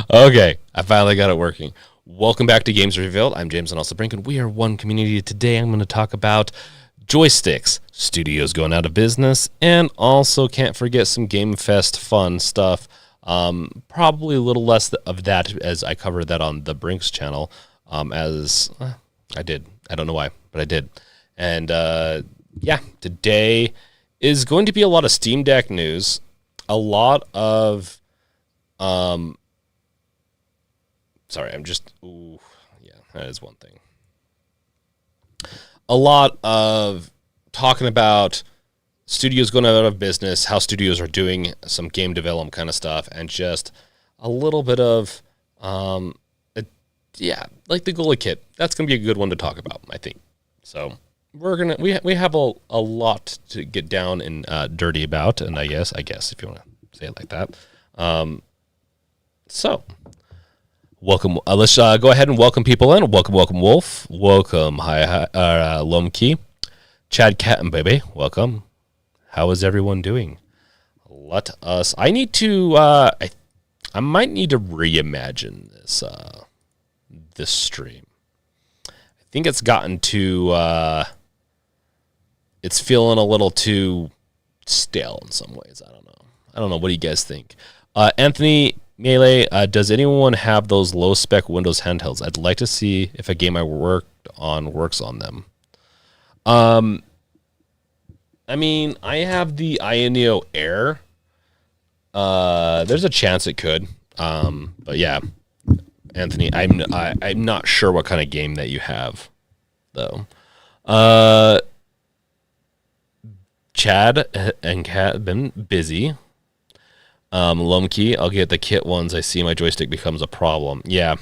Okay, I finally got it working. Welcome back to Games Revealed. I'm James and also Brink, and we are one community. Today I'm going to talk about Joysticks, studios going out of business, and also can't forget some Game Fest fun stuff. Probably a little less of that as I covered that on the Brink's channel, as I did. I don't know why, but I did. And yeah, today is going to be a lot of Steam Deck news, a lot of sorry, I'm just, ooh, yeah, that is one thing. A lot of talking about studios going out of business, how studios are doing some game development kind of stuff, and just a little bit of, yeah, like the goalie kit. That's going to be a good one to talk about, I think. So we have a lot to get down and dirty about, and I guess if you want to say it like that. So welcome. Let's go ahead and welcome people in. Welcome, Wolf. Welcome, hi, Lomkey, Chad, Cat, and Baby. Welcome. How is everyone doing? Let us. I need to. I might need to reimagine this stream. I think it's gotten to. It's feeling a little too stale in some ways. I don't know. What do you guys think? Anthony Melee, does anyone have those low-spec Windows handhelds? I'd like to see if a game I worked on works on them. I mean, I have the Ioneo Air. There's a chance it could. But yeah, Anthony, I'm not sure what kind of game that you have, though. Chad and Kat have been busy. Lumkey, I'll get the kit ones. I see my joystick becomes a problem. Yeah,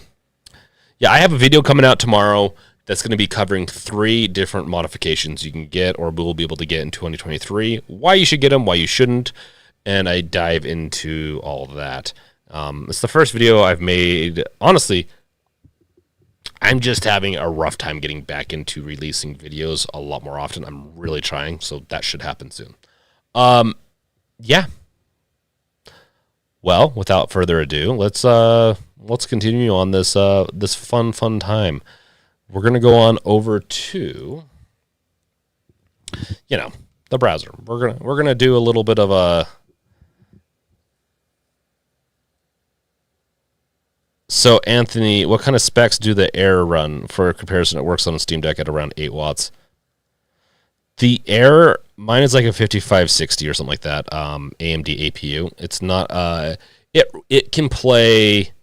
I have a video coming out tomorrow that's going to be covering 3 different modifications you can get or will be able to get in 2023. Why you should get them, why you shouldn't, and I dive into all of that. It's the first video I've made. Honestly, I'm just having a rough time getting back into releasing videos a lot more often. I'm really trying, so that should happen soon. Yeah. Well, without further ado, let's continue on this fun time. We're gonna go on over to, the browser. We're gonna do a little bit of a. So Anthony, what kind of specs do the Air run? For comparison, it works on a Steam Deck at around 8 watts. The Air, mine is like a 5560 or something like that. AMD APU. It's not. It can play.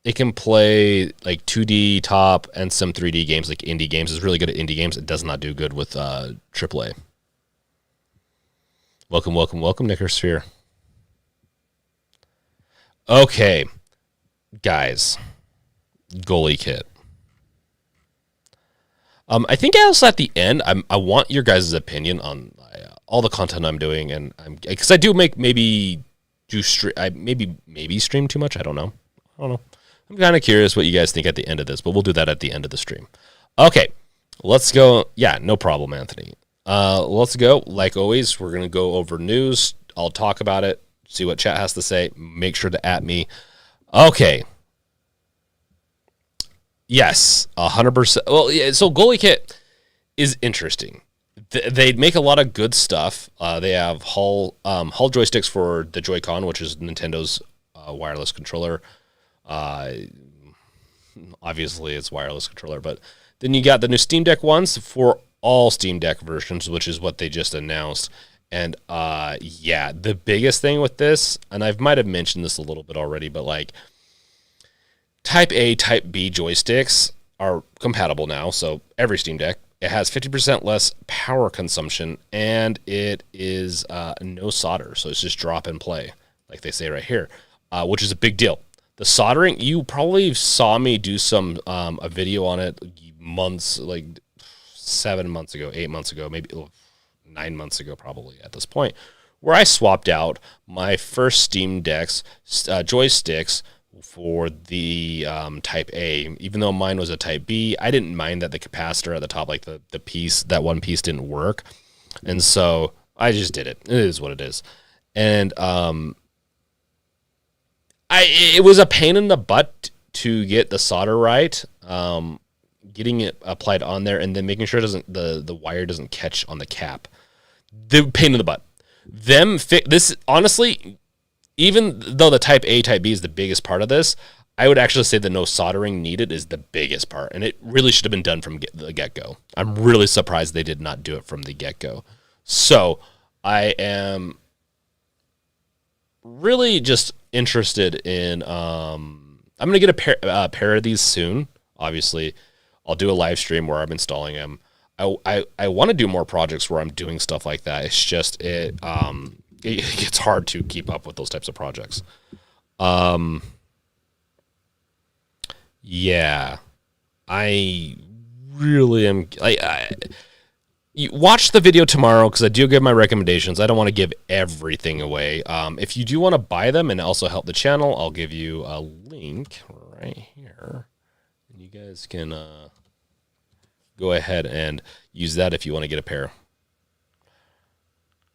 It can play like 2D top and some 3D games, like indie games. It's really good at indie games. It does not do good with AAA. Welcome, Nickersphere. Okay, guys, goalie kit. I think also at the end, I want your guys' opinion on all the content I'm doing, and because I do maybe stream too much. I don't know. I'm kind of curious what you guys think at the end of this, but we'll do that at the end of the stream. Okay, let's go. Yeah, no problem, Anthony. Let's go. Like always, we're gonna go over news. I'll talk about it, see what chat has to say. Make sure to @ me. Okay. Yes, 100%. Well, yeah, so goalie kit is interesting. They make a lot of good stuff. They have Hull joysticks for the Joy-Con, which is Nintendo's wireless controller. Obviously, it's wireless controller, but then you got the new Steam Deck ones for all Steam Deck versions, which is what they just announced. And yeah, the biggest thing with this, and I might have mentioned this a little bit already, but like, Type A, Type B joysticks are compatible now, so every Steam Deck. It has 50% less power consumption, and it is no solder, so it's just drop and play, like they say right here, which is a big deal. The soldering, you probably saw me do a video on it months, like 7 months ago, 8 months ago, maybe 9 months ago probably at this point, where I swapped out my first Steam Deck's joysticks for the Type A. Even though mine was a Type B, I didn't mind that the capacitor at the top, like the piece, that one piece didn't work. And so I just did it. It is what it is. And it was a pain in the butt to get the solder right, getting it applied on there, and then making sure it doesn't the wire doesn't catch on the cap. The pain in the butt. This honestly, even though the Type A, Type B is the biggest part of this, I would actually say the no soldering needed is the biggest part, and it really should have been done from the get-go. I'm really surprised they did not do it from the get-go. So I am really just interested in. I'm going to get a pair of these soon. Obviously, I'll do a live stream where I'm installing them. I want to do more projects where I'm doing stuff like that. It's just it gets hard to keep up with those types of projects. Yeah, I really am. You watch the video tomorrow because I do give my recommendations. I don't want to give everything away. If you do want to buy them and also help the channel, I'll give you a link right here, and you guys can go ahead and use that if you want to get a pair.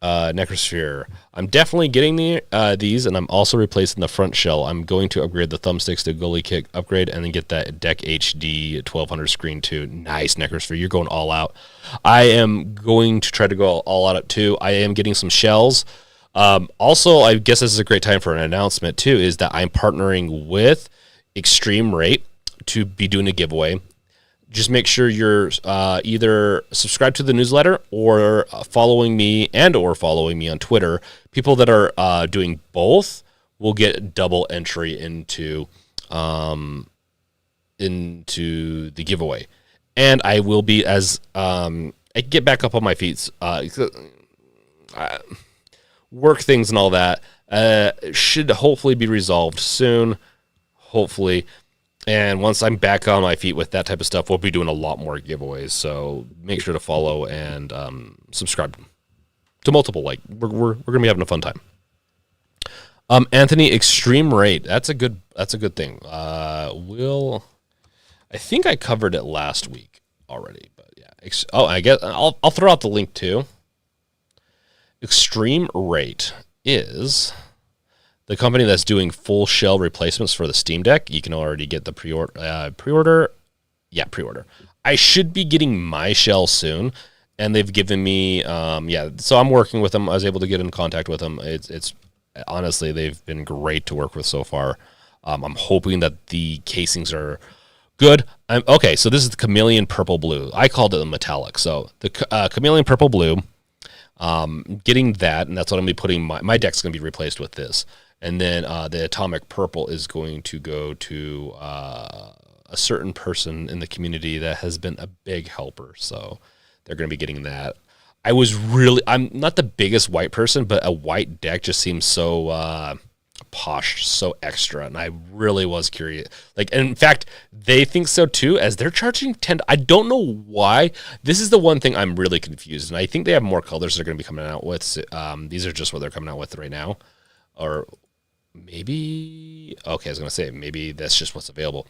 Necrosphere. I'm definitely getting these, and I'm also replacing the front shell. I'm going to upgrade the thumbsticks to goalie kick upgrade, and then get that Deck HD 1200 screen too. Nice, Necrosphere. You're going all out. I am going to try to go all out too. I am getting some shells. Also, I guess this is a great time for an announcement too, is that I'm partnering with Extreme Rate to be doing a giveaway. Just make sure you're either subscribed to the newsletter or following me on Twitter. People that are doing both will get double entry into the giveaway. And I will be, as I get back up on my feet, work things and all that should hopefully be resolved soon. Hopefully. And once I'm back on my feet with that type of stuff, we'll be doing a lot more giveaways. So make sure to follow and subscribe to multiple. Like we're gonna be having a fun time. Anthony, Extreme Rate. That's a good thing. I think I covered it last week already, but yeah. I guess I'll throw out the link too. Extreme Rate is the company that's doing full shell replacements for the Steam Deck. You can already get the pre-order. Yeah, pre-order. I should be getting my shell soon, and they've given me, so I'm working with them. I was able to get in contact with them. It's honestly, they've been great to work with so far. I'm hoping that the casings are good. Okay, so this is the Chameleon Purple Blue. I called it the metallic. So the Chameleon Purple Blue, getting that, and that's what I'm going to be putting, my deck's going to be replaced with this. And then the Atomic Purple is going to go to a certain person in the community that has been a big helper. So they're going to be getting that. I'm not the biggest white person, but a white deck just seems so posh, so extra. And I really was curious. And in fact, they think so too, as they're charging $10. I don't know why. This is the one thing I'm really confused. And I think they have more colors they're going to be coming out with. These are just what they're coming out with right now. Or maybe, okay, I was going to say, maybe that's just what's available.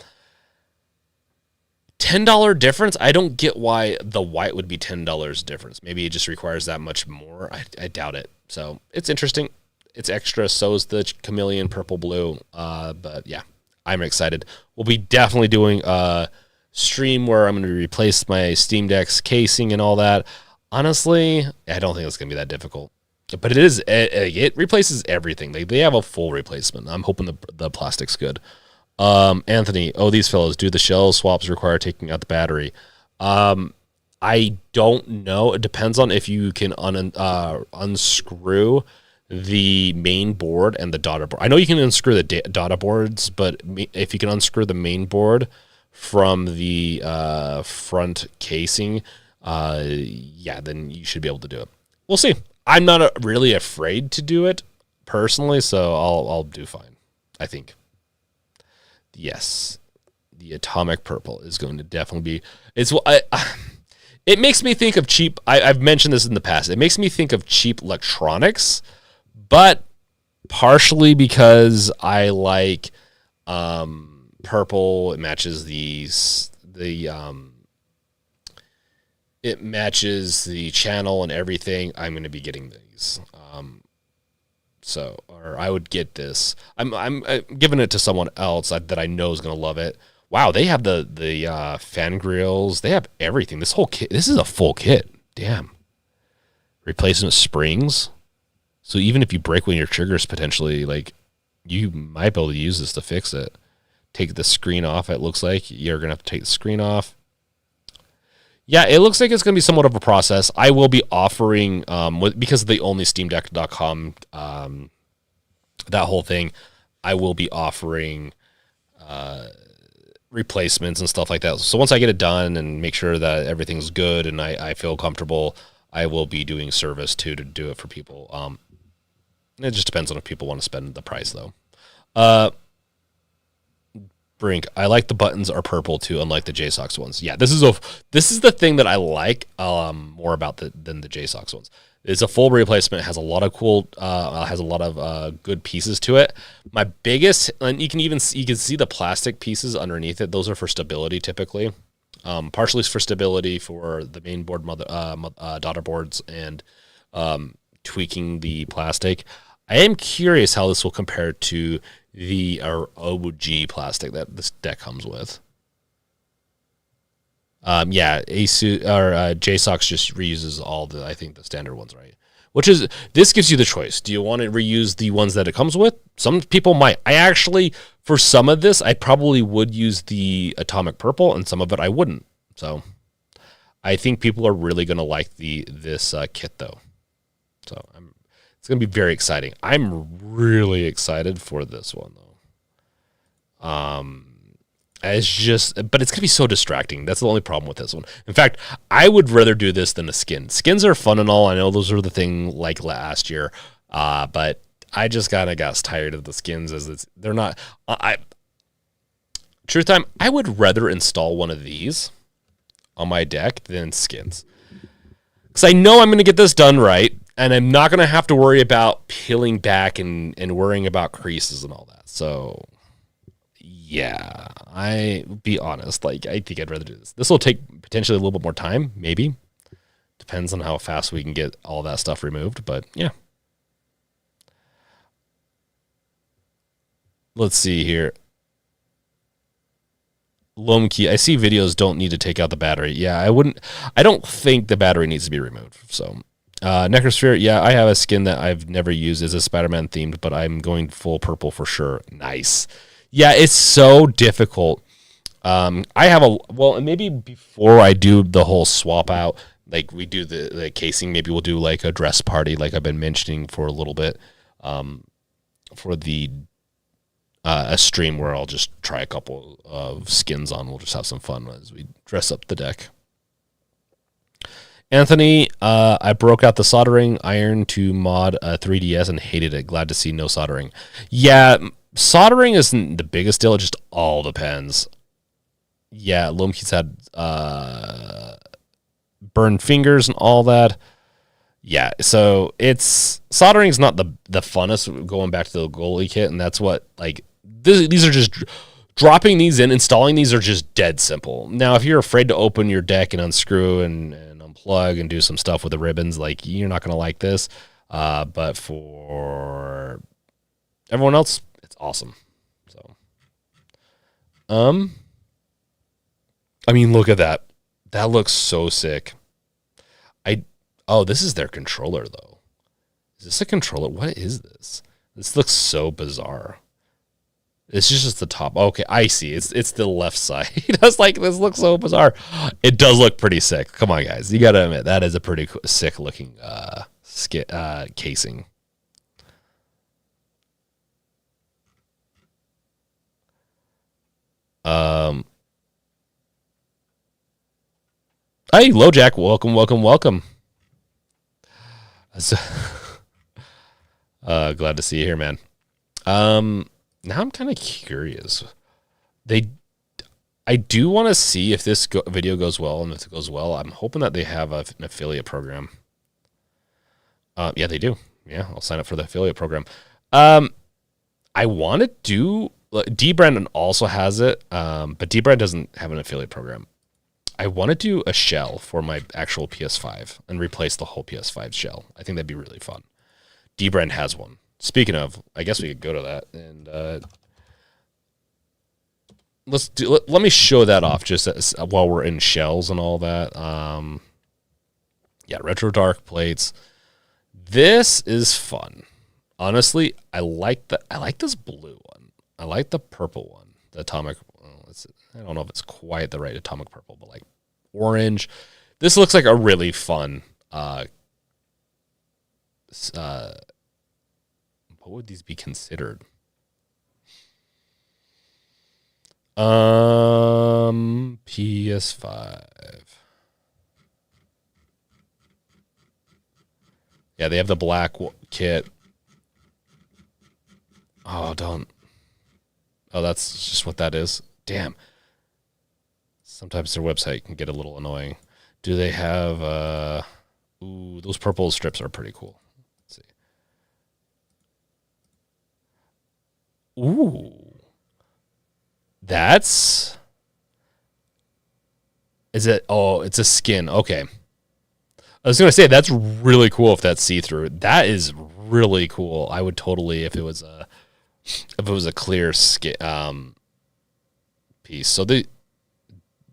$10 difference? I don't get why the white would be $10 difference. Maybe it just requires that much more. I doubt it. So it's interesting. It's extra. So is the Chameleon Purple Blue. But yeah, I'm excited. We'll be definitely doing a stream where I'm going to replace my Steam Deck's casing and all that. Honestly, I don't think it's going to be that difficult. But it replaces everything. They have a full replacement. I'm hoping the plastic's good. Anthony, these fellows, do the shell swaps require taking out the battery? I don't know. It depends on if you can unscrew the main board and the daughter board. I know you can unscrew the daughter boards, but if you can unscrew the main board from the front casing, then you should be able to do it. We'll see. I'm not really afraid to do it personally, so I'll do fine, I think. Yes, the Atomic Purple is going to definitely be. It makes me think of cheap. I've mentioned this in the past. It makes me think of cheap electronics, but partially because I like purple. It matches it matches the channel and everything. I'm going to be getting these. So, or I would get this. I'm giving it to someone else that I know is gonna love it. Wow, they have the fan grills. They have everything. This whole kit. This is a full kit. Damn. Replacement springs. So even if you break one of your triggers, potentially, like, you might be able to use this to fix it. Take the screen off. It looks like you're gonna have to take the screen off. Yeah, it looks like it's going to be somewhat of a process. I will be offering, because of the only SteamDeck.com, that whole thing, I will be offering replacements and stuff like that. So once I get it done and make sure that everything's good and I feel comfortable, I will be doing service too to do it for people. It just depends on if people want to spend the price, though. Brink, I like the buttons are purple too, unlike the Joysticks ones. Yeah, this is the thing that I like more about than the Joysticks ones. It's a full replacement. It has a lot of cool, has a lot of good pieces to it. My biggest, and you can see the plastic pieces underneath it. Those are for stability typically, partially for stability for the main board, daughter boards, and tweaking the plastic. I am curious how this will compare to the OG plastic that this deck comes with. Yeah, Asus or Joysticks just reuses all the standard ones, right? Which is, this gives you the choice. Do you want to reuse the ones that it comes with? Some people might. I actually, for some of this, I probably would use the Atomic Purple, and some of it I wouldn't. So I think people are really going to like this kit, though. So it's going to be very exciting. I'm really excited for this one, though. It's just, but it's going to be so distracting. That's the only problem with this one. In fact, I would rather do this than a skin. Skins are fun and all. I know those are the thing like last year, but I just kind of got tired of the skins they're not. Truth time, I would rather install one of these on my deck than skins. Because I know I'm going to get this done right, and I'm not going to have to worry about peeling back and worrying about creases and all that. So, yeah, be honest. Like, I think I'd rather do this. This will take potentially a little bit more time, maybe. Depends on how fast we can get all that stuff removed, but yeah. Let's see here. Lomkey, I see videos don't need to take out the battery. Yeah, I don't think the battery needs to be removed. So, Necrosphere, yeah, I have a skin that I've never used. It's a Spider-Man themed, but I'm going full purple for sure. Nice. Yeah, it's so difficult. I have and maybe before I do the whole swap out, like we do the casing, maybe we'll do like a dress party, like I've been mentioning for a little bit, for the a stream where I'll just try a couple of skins on. We'll just have some fun as we dress up the deck. Anthony, I broke out the soldering iron to mod a 3DS and hated it. Glad to see no soldering. Yeah, soldering isn't the biggest deal. It just all depends. Yeah, Lomkey's had burned fingers and all that. Yeah, so soldering is not the funnest, going back to the goalie kit, and that's what, like, these are just dropping these in, installing these are just dead simple. Now, if you're afraid to open your deck and unscrew and unplug and do some stuff with the ribbons, like, you're not going to like this. But for everyone else, it's awesome. So, I mean, look at that. That looks so sick. Oh, this is their controller, though. Is this a controller? What is this? This looks so bizarre. It's just the top. Okay, I see. It's the left side. I was like, this looks so bizarre. It does look pretty sick. Come on, guys. You got to admit, that is a pretty sick looking casing. Hey, LoJack, welcome. So, glad to see you here, man. Now I'm kind of curious. I do want to see if this video goes well, and if it goes well, I'm hoping that they have an affiliate program. Yeah, they do. Yeah, I'll sign up for the affiliate program. I want to do D-Brand also has it, but D-Brand doesn't have an affiliate program. I want to do a shell for my actual PS5 and replace the whole PS5 shell. I think that'd be really fun. D-Brand has one. speaking of, I guess we could go to that and let me show that off just while we're in shells and all that. Yeah, retro dark plates. This is fun. Honestly, I like this blue one. I like the purple one. The atomic. I don't know if it's quite the right atomic purple, but like orange. This looks like a really fun. What would these be considered? PS5. Yeah, they have the black kit. Oh, don't. Oh, that's just what that is. Damn. Sometimes their website can get a little annoying. Do they have ooh, those purple strips are pretty cool. Let's see. Ooh. Is it? Oh, it's a skin. Okay. I was going to say, that's really cool if that's see-through. That is really cool. I would totally, if it was a clear skin, piece. So the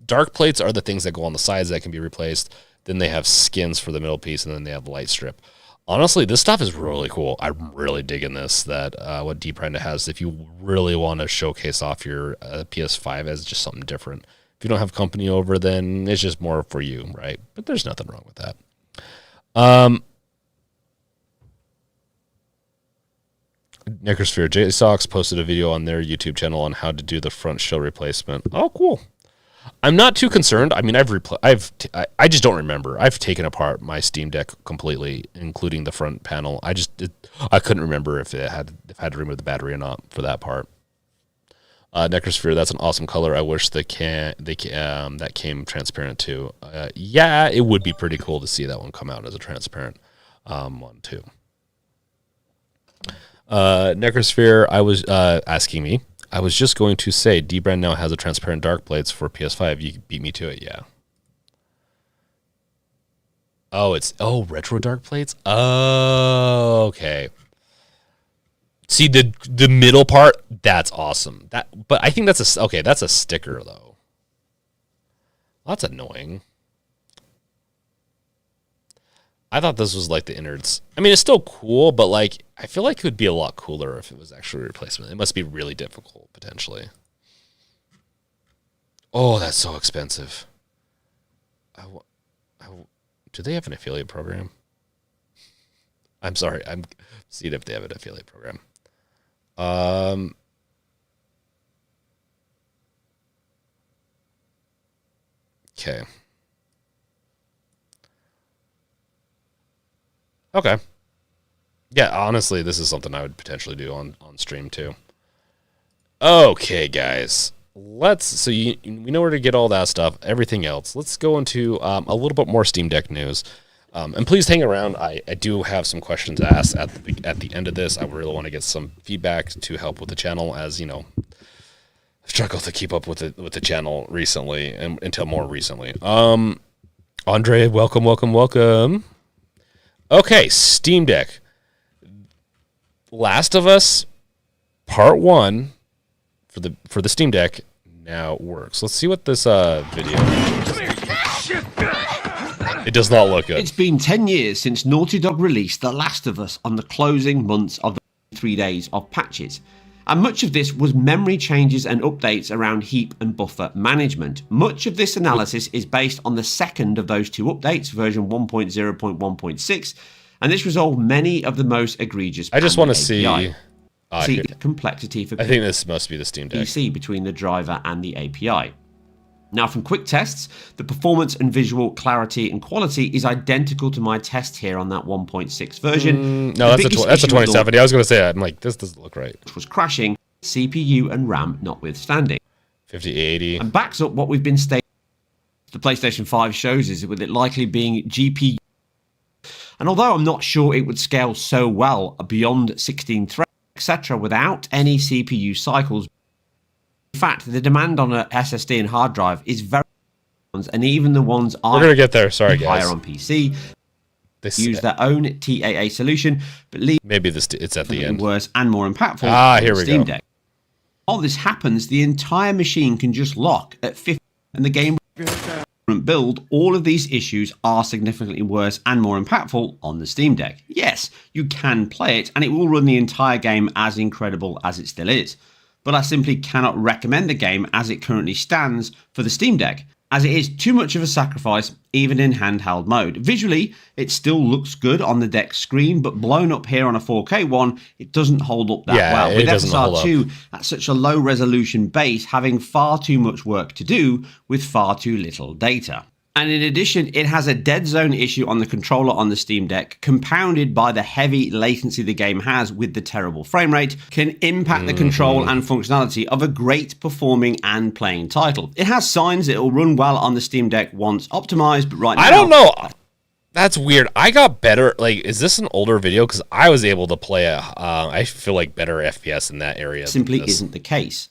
dark plates are the things that go on the sides that can be replaced. Then they have skins for the middle piece, and then they have the light strip. Honestly, this stuff is really cool. I'm really digging this, that what Deep Render has. If you really want to showcase off your PS5 as just something different. If you don't have company over, then it's just more for you, right? But there's nothing wrong with that. Necrosphere Joysticks posted a video on their YouTube channel on how to do the front shell replacement. Oh, cool. I'm not too concerned. I mean, I just don't remember. I've taken apart my Steam Deck completely, including the front panel. I couldn't remember if I had to remove the battery or not for that part. Necrosphere, that's an awesome color. I wish that came transparent too. Yeah, it would be pretty cool to see that one come out as a transparent one too. Necrosphere, I was asking me. I was just going to say, D-Brand now has a transparent dark plates for PS5. You beat me to it, yeah. Oh, retro dark plates? Oh, okay. See, the middle part, that's awesome. But I think that's a sticker, though. That's annoying. I thought this was like the innards. I mean, it's still cool, but like I feel like it would be a lot cooler if it was actually a replacement. It must be really difficult, potentially. Oh, that's so expensive. Do they have an affiliate program? I'm sorry. I'm seeing if they have an affiliate program. Okay. Okay. Yeah, honestly, this is something I would potentially do on stream too. Okay, guys. So we know where to get all that stuff, everything else. Let's go into a little bit more Steam Deck news. And please hang around. I do have some questions asked at the end of this. I really want to get some feedback to help with the channel, as you know, I've struggled to keep up with the channel recently and until more recently. Andre, welcome. Okay, Steam Deck. Last of Us Part 1 for the Steam Deck now works. Let's see what this video is. It does not look good. It's been 10 years since Naughty Dog released The Last of Us on the closing months of the 3 days of patches. And much of this was memory changes and updates around heap and buffer management. Much of this analysis is based on the second of those two updates, version 1.0.1.6, and this resolved many of the most egregious. I just want to see the complexity for I think this must be the Steam Deck. PC between the driver and the API. Now, from quick tests, the performance and visual clarity and quality is identical to my test here on that 1.6 version. No, that's a 2070. I was going to say, I'm like, this doesn't look right. Which was crashing, CPU and RAM notwithstanding. 5080. And backs up what we've been stating. The PlayStation 5 shows is with it likely being GPU. And although I'm not sure it would scale so well beyond 16 threads, etc., without any CPU cycles. In fact, the demand on an SSD and hard drive is very, and even the ones we're gonna get there. Sorry, guys. Higher on PC. use their own TAA solution, but leave maybe it's at the end. Worse and more impactful. Here we Steam go. Deck. While this happens, the entire machine can just lock at 50, and the game build. All of these issues are significantly worse and more impactful on the Steam Deck. Yes, you can play it, and it will run the entire game as incredible as it still is. But I simply cannot recommend the game as it currently stands for the Steam Deck, as it is too much of a sacrifice even in handheld mode. Visually, it still looks good on the Deck screen, but blown up here on a 4K one, it doesn't hold up that well. With SSR2 at such a low resolution base, having far too much work to do with far too little data. And in addition, it has a dead zone issue on the controller on the Steam Deck, compounded by the heavy latency the game has with the terrible frame rate, can impact the control and functionality of a great performing and playing title. It has signs it will run well on the Steam Deck once optimized, but right now... I don't know. That's weird. I got better. Like, is this an older video? Because I was able to play I feel like better FPS in that area. Simply isn't the case.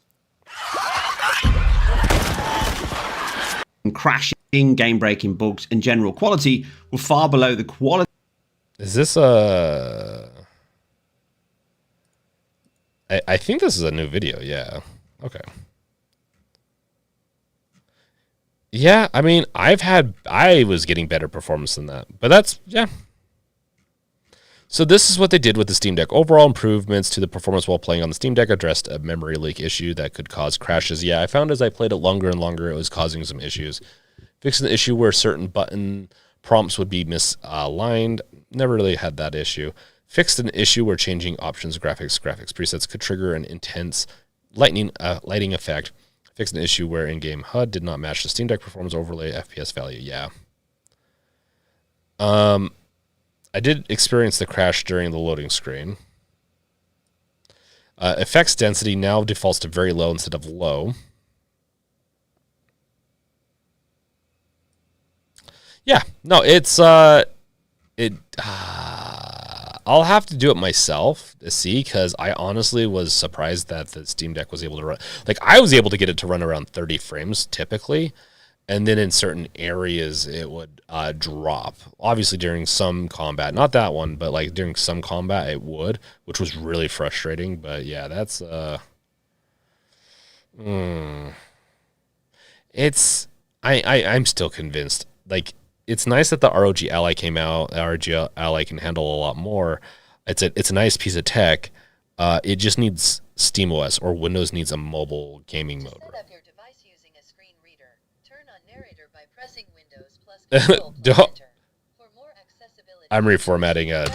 Crashing, game-breaking bugs, and general quality were far below the quality. Is this I think this is a new video. Yeah. Okay. Yeah, I mean, I was getting better performance than that, but that's, yeah. So this is what they did with the Steam Deck. Overall improvements to the performance while playing on the Steam Deck addressed a memory leak issue that could cause crashes. Yeah, I found as I played it longer and longer, it was causing some issues. Fixing the issue where certain button prompts would be misaligned. Never really had that issue. Fixed an issue where changing options, graphics presets could trigger an intense lighting effect. Fixed an issue where in-game HUD did not match the Steam Deck performance overlay FPS value. Yeah. I did experience the crash during the loading screen. Effects density now defaults to very low instead of low. Yeah, no, it's I'll have to do it myself to see, because I honestly was surprised that the Steam Deck was able to run. Like, I was able to get it to run around 30 frames typically. And then in certain areas, it would drop. Obviously, during some combat, not that one, but like during some combat, it would, which was really frustrating. But yeah, that's it's I'm still convinced. Like, it's nice that the ROG Ally came out. The ROG Ally can handle a lot more. It's a nice piece of tech. It just needs SteamOS, or Windows needs a mobile gaming mode. I'm reformatting a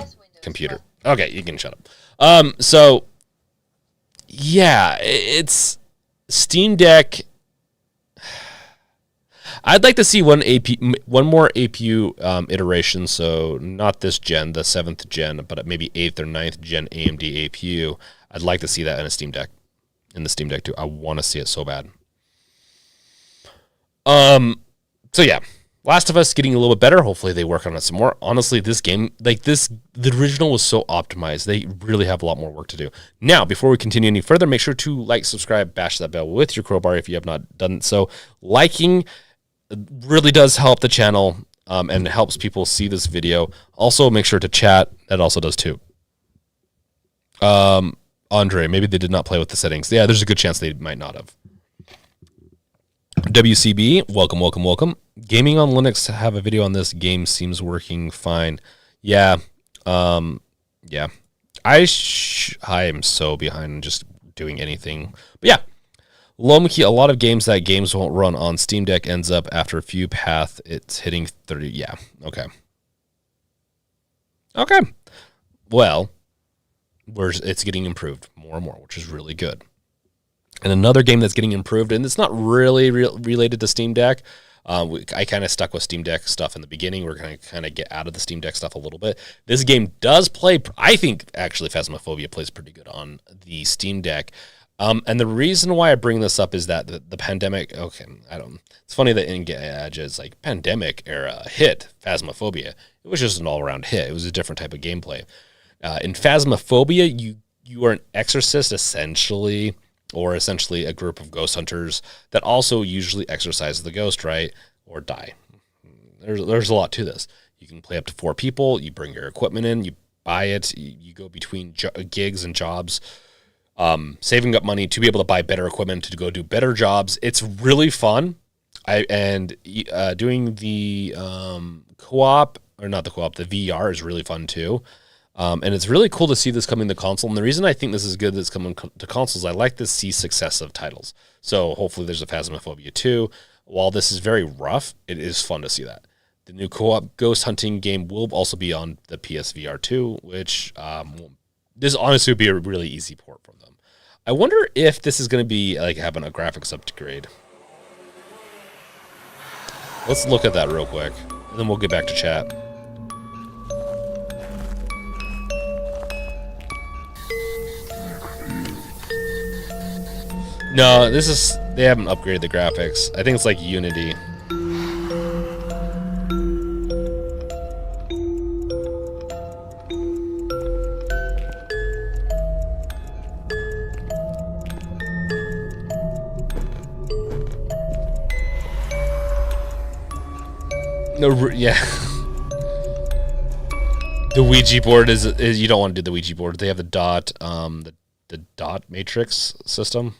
computer. Okay, you can shut up. So yeah, it's Steam Deck. I'd like to see one more APU iteration. So not this gen, the 7th gen, but maybe 8th or 9th gen AMD APU. I'd like to see that in a Steam Deck, in the Steam Deck too. I want to see it so bad. So yeah, Last of Us getting a little bit better. Hopefully they work on it some more. Honestly, this game, the original was so optimized. They really have a lot more work to do. Now, before we continue any further, make sure to like, subscribe, bash that bell with your crowbar if you have not done so. Liking really does help the channel and helps people see this video. Also, make sure to chat. That also does too. Andre, maybe they did not play with the settings. Yeah, there's a good chance they might not have. WCB, welcome. Gaming on Linux, have a video on this. Game seems working fine. Yeah. Yeah. I am so behind on just doing anything. But yeah. Lomki, a lot of games won't run on Steam Deck ends up after a few path, it's hitting 30. Yeah. Okay. Well, it's getting improved more and more, which is really good. And another game that's getting improved, and it's not really related to Steam Deck. I kind of stuck with Steam Deck stuff in the beginning. We're going to kind of get out of the Steam Deck stuff a little bit. This game does play, I think, actually, Phasmophobia plays pretty good on the Steam Deck. And the reason why I bring this up is that the pandemic, it's funny that Engage's like pandemic era hit Phasmophobia. It was just an all-around hit. It was a different type of gameplay. In Phasmophobia, you are an exorcist, essentially a group of ghost hunters that also usually exorcise the ghost, right? Or die. There's a lot to this. You can play up to 4 people. You bring your equipment in, you buy it, you go between gigs and jobs, saving up money to be able to buy better equipment to go do better jobs. It's really fun. Doing the co-op, or not the co-op, the VR is really fun too. And it's really cool to see this coming to console. And the reason I think this is good that it's coming to consoles, I like to see successive titles. So hopefully there's a Phasmophobia 2. While this is very rough, it is fun to see that. The new co-op ghost hunting game will also be on the PSVR 2, which this honestly would be a really easy port from them. I wonder if this is going to be like having a graphics upgrade. Let's look at that real quick, and then we'll get back to chat. No, they haven't upgraded the graphics. I think it's like Unity. No, yeah. The Ouija board is you don't want to do the Ouija board. They have the dot matrix system.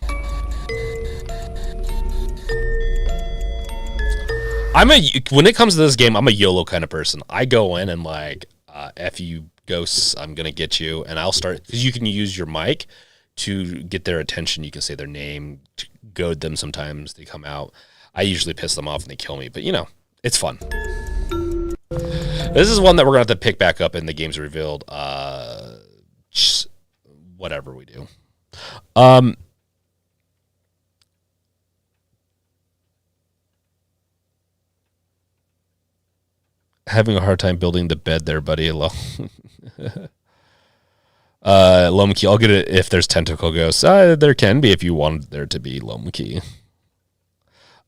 When it comes to this game, I'm a YOLO kind of person. I go in and like, F you ghosts, I'm gonna get you, and I'll start, because you can use your mic to get their attention. You can say their name, to goad them. Sometimes they come out. I usually piss them off and they kill me, but it's fun. This is one that we're gonna have to pick back up in the games revealed. Whatever we do. Having a hard time building the bed there, buddy. Lomki, I'll get it if there's tentacle ghosts. There can be if you want there to be, Lomki.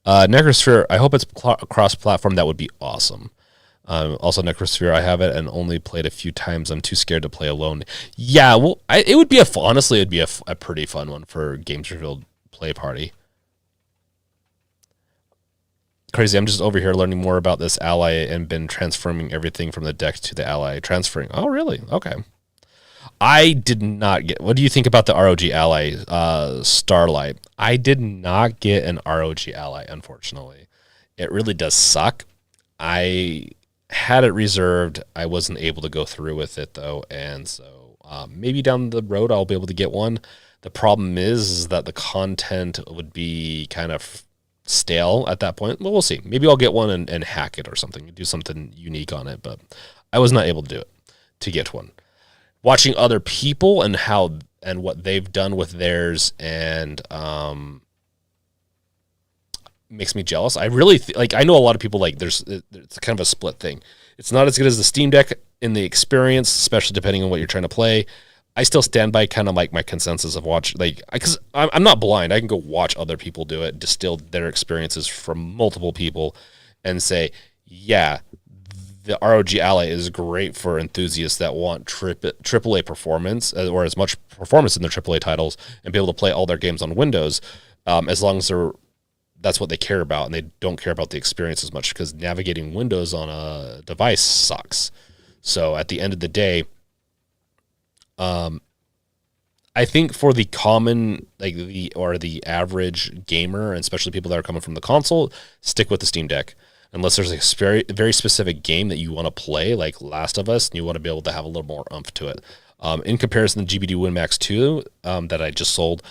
Necrosphere, I hope it's cross-platform. That would be awesome. Also, Necrosphere, I have it and only played a few times. I'm too scared to play alone. Yeah, well, it would be honestly, it'd be a pretty fun one for Games Revealed Play Party. Crazy, I'm just over here learning more about this ally and been transforming everything from the deck to the ally. Transferring. Oh, really? Okay. I did not get... What do you think about the ROG ally, Starlight? I did not get an ROG ally, unfortunately. It really does suck. I had it reserved. I wasn't able to go through with it, though, and so maybe down the road I'll be able to get one. The problem is that the content would be kind of stale at that point. Well, we'll see. Maybe I'll get one and hack it or something, do something unique on it, but I was not able to do it, to get one. Watching other people and what they've done with theirs and makes me jealous. I really I know a lot of people it's kind of a split thing. It's not as good as the Steam Deck in the experience, especially depending on what you're trying to play. I still stand by kind of like my consensus of because I'm not blind. I can go watch other people do it, distill their experiences from multiple people, and say, yeah, the ROG Ally is great for enthusiasts that want AAA performance, or as much performance in their AAA titles, and be able to play all their games on Windows, as long as that's what they care about, and they don't care about the experience as much, because navigating Windows on a device sucks. So at the end of the day, I think for the common, the average gamer, and especially people that are coming from the console, stick with the Steam Deck. Unless there's a very, very specific game that you want to play, like Last of Us, and you want to be able to have a little more oomph to it. In comparison, the GBD WinMax 2 that I just sold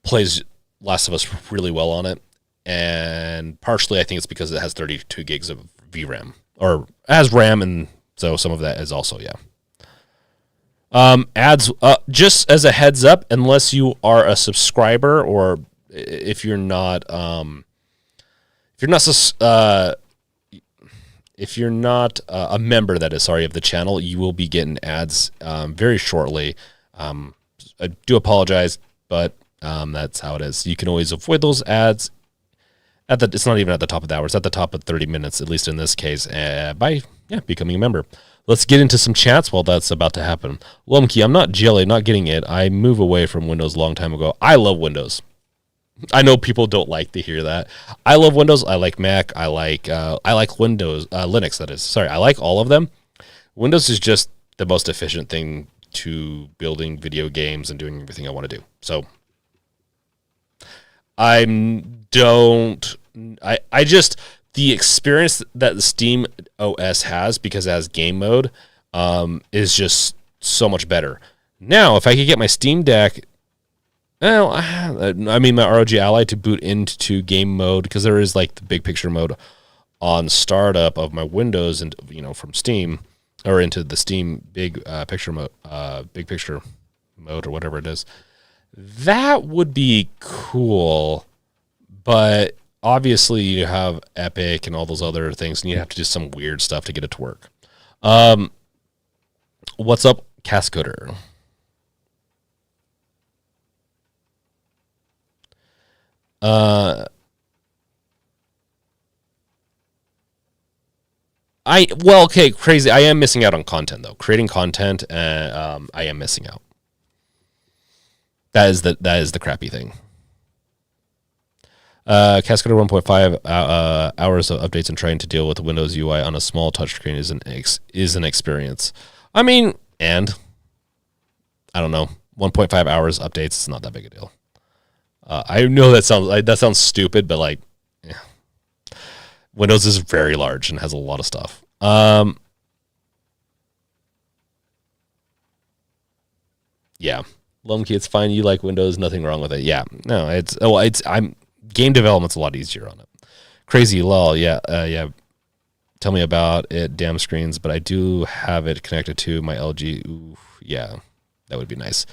plays Last of Us really well on it. And partially, I think it's because it has 32 gigs of VRAM, or has RAM, and so some of that is also, yeah. Ads, just as a heads up, unless you are a subscriber, or if you're not a member, that is, sorry, of the channel, you will be getting ads very shortly. I do apologize, but that's how it is. You can always avoid those ads. It's not even at the top of the hour. It's at the top of 30 minutes, at least in this case, by becoming a member. Let's get into some chats while that's about to happen. Lumkey, I'm not jelly, not getting it. I moved away from Windows a long time ago. I love Windows. I know people don't like to hear that. I love Windows. I like Mac. I like Windows, Linux. That is. Sorry, I like all of them. Windows is just the most efficient thing to building video games and doing everything I want to do. So I just the experience that the Steam OS has, because it has game mode, is just so much better. Now, if I could get my Steam Deck, well, I mean my ROG Ally to boot into game mode, because there is like the big picture mode on startup of my Windows, and from Steam or into the Steam big picture mode, or whatever it is. That would be cool, but obviously you have Epic and all those other things, and you have to do some weird stuff to get it to work. What's up, Cascoder? Okay, crazy. I am missing out on content though. Creating content, I am missing out. That is the crappy thing. Cascade 1.5 hours of updates and trying to deal with the Windows UI on a small touchscreen is an experience. I mean, and I don't know, 1.5 hours updates is not that big a deal. I know that sounds stupid, but like, yeah. Windows is very large and has a lot of stuff. Yeah, Lumkey, it's fine. You like Windows, nothing wrong with it. Yeah, no, game development's a lot easier on it. Crazy lol, yeah. Tell me about it, damn screens, but I do have it connected to my LG. Ooh, yeah, that would be nice.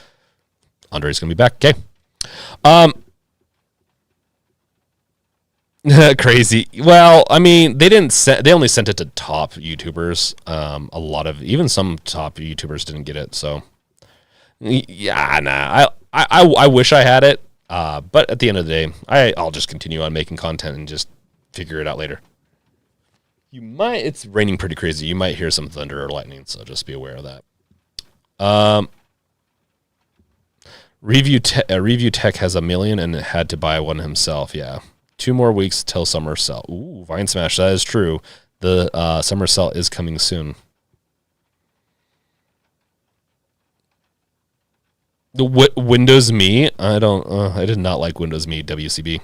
Andre's gonna be back. Okay. Crazy. Well, I mean, they only sent it to top YouTubers. A lot of, even some top YouTubers didn't get it. So, yeah, nah. I wish I had it. But at the end of the day, I'll just continue on making content and just figure it out later. It's raining pretty crazy. You might hear some thunder or lightning, so just be aware of that. Review Tech has 1 million and had to buy one himself. Yeah. 2 more weeks till summer sale. Ooh, Vine Smash, that is true. The summer sale is coming soon. The Windows Me, I did not like Windows Me WCB.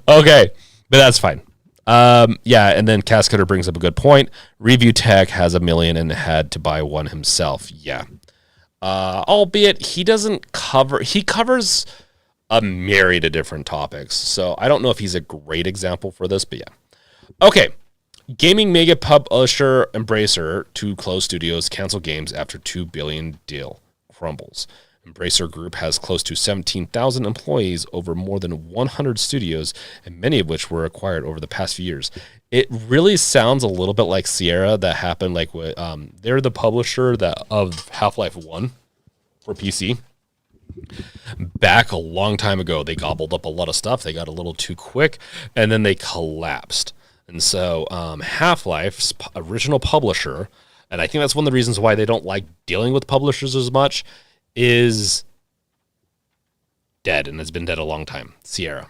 Okay, but that's fine. Yeah, and then Cascader brings up a good point. Review Tech has 1 million and had to buy one himself. Yeah. Albeit he covers a myriad of different topics. So I don't know if he's a great example for this, but yeah. Okay. Gaming mega publisher Embracer to close studios, cancel games after $2 billion deal crumbles. Embracer Group has close to 17,000 employees over more than 100 studios, and many of which were acquired over the past few years. It really sounds a little bit like Sierra that happened, like they're the publisher of Half-Life 1 for PC. Back a long time ago, they gobbled up a lot of stuff. They got a little too quick, and then they collapsed. And so Half-Life's original publisher, and I think that's one of the reasons why they don't like dealing with publishers as much, is dead, and has been dead a long time. Sierra.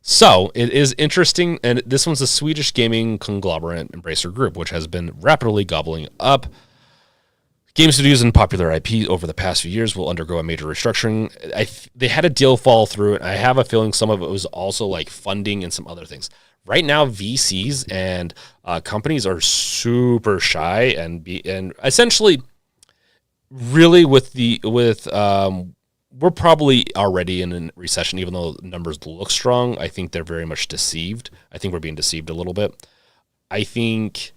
So it is interesting, and this one's a Swedish gaming conglomerate, Embracer Group, which has been rapidly gobbling up game studios and popular IP over the past few years. Will undergo a major restructuring. They had a deal fall through, and I have a feeling some of it was also like funding and some other things. Right now, VCs and companies are super shy and essentially, really we're probably already in a recession, even though numbers look strong. I think they're very much deceived. I think we're being deceived a little bit. I think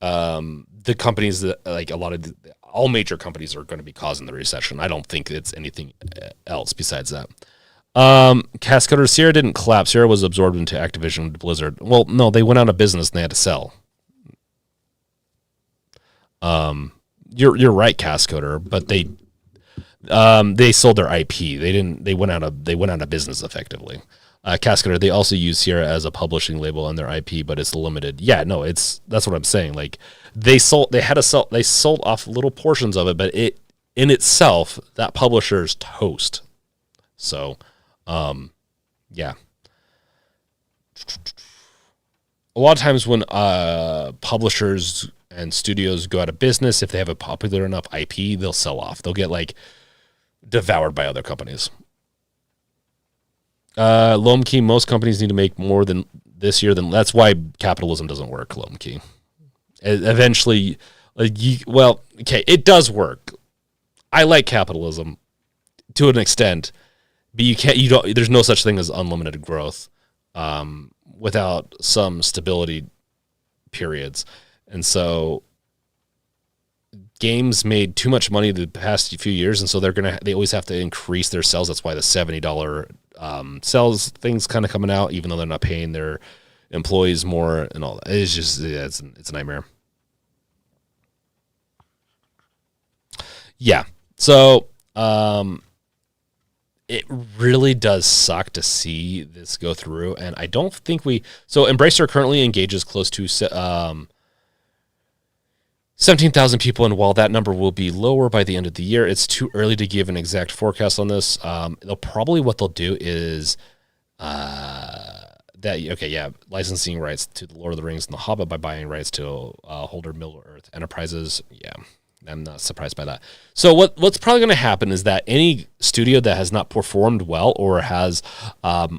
the companies that, like, all major companies are going to be causing the recession. I don't think it's anything else besides that. Cascader, Sierra didn't collapse. Sierra was absorbed into Activision Blizzard. Well, no, they went out of business and they had to sell. You're right, Cascader, but they sold their IP. They went out of business effectively. Cascader, they also use Sierra as a publishing label on their IP, but it's limited. Yeah, no, that's what I'm saying. Like they sold off little portions of it, but it in itself, that publisher's toast. So Yeah. A lot of times when publishers and studios go out of business, if they have a popular enough IP, they'll sell off. They'll get like devoured by other companies. Loam Key, most companies need to make more than this year. That's why capitalism doesn't work, Loam Key. Eventually, it does work. I like capitalism to an extent, but there's no such thing as unlimited growth without some stability periods. And so games made too much money the past few years, and so they always have to increase their sales. That's why the $70 sales things kind of coming out, even though they're not paying their employees more and all that. It's just it's a nightmare. Yeah. So it really does suck to see this go through, and I don't think so Embracer currently engages close to 17,000 people, and while that number will be lower by the end of the year, it's too early to give an exact forecast on this. What they'll do is licensing rights to The Lord of the Rings and The Hobbit by buying rights to Holder Middle-earth Enterprises. Yeah, I'm not surprised by that. So what's probably going to happen is that any studio that has not performed well or has a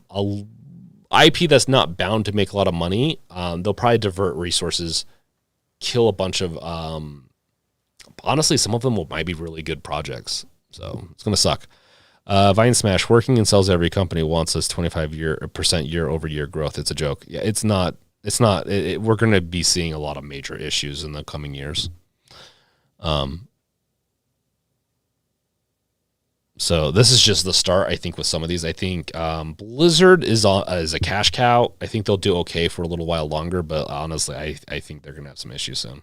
IP that's not bound to make a lot of money, they'll probably divert resources, kill a bunch of honestly, some of them might be really good projects, so it's gonna suck. Vine Smash, working in sales, every company wants us 25% year-over-year growth. It's a joke. Yeah, it's not we're gonna be seeing a lot of major issues in the coming years. So this is just the start, I think, with some of these. I think Blizzard is a cash cow. I think they'll do okay for a little while longer, but honestly, I think they're going to have some issues soon.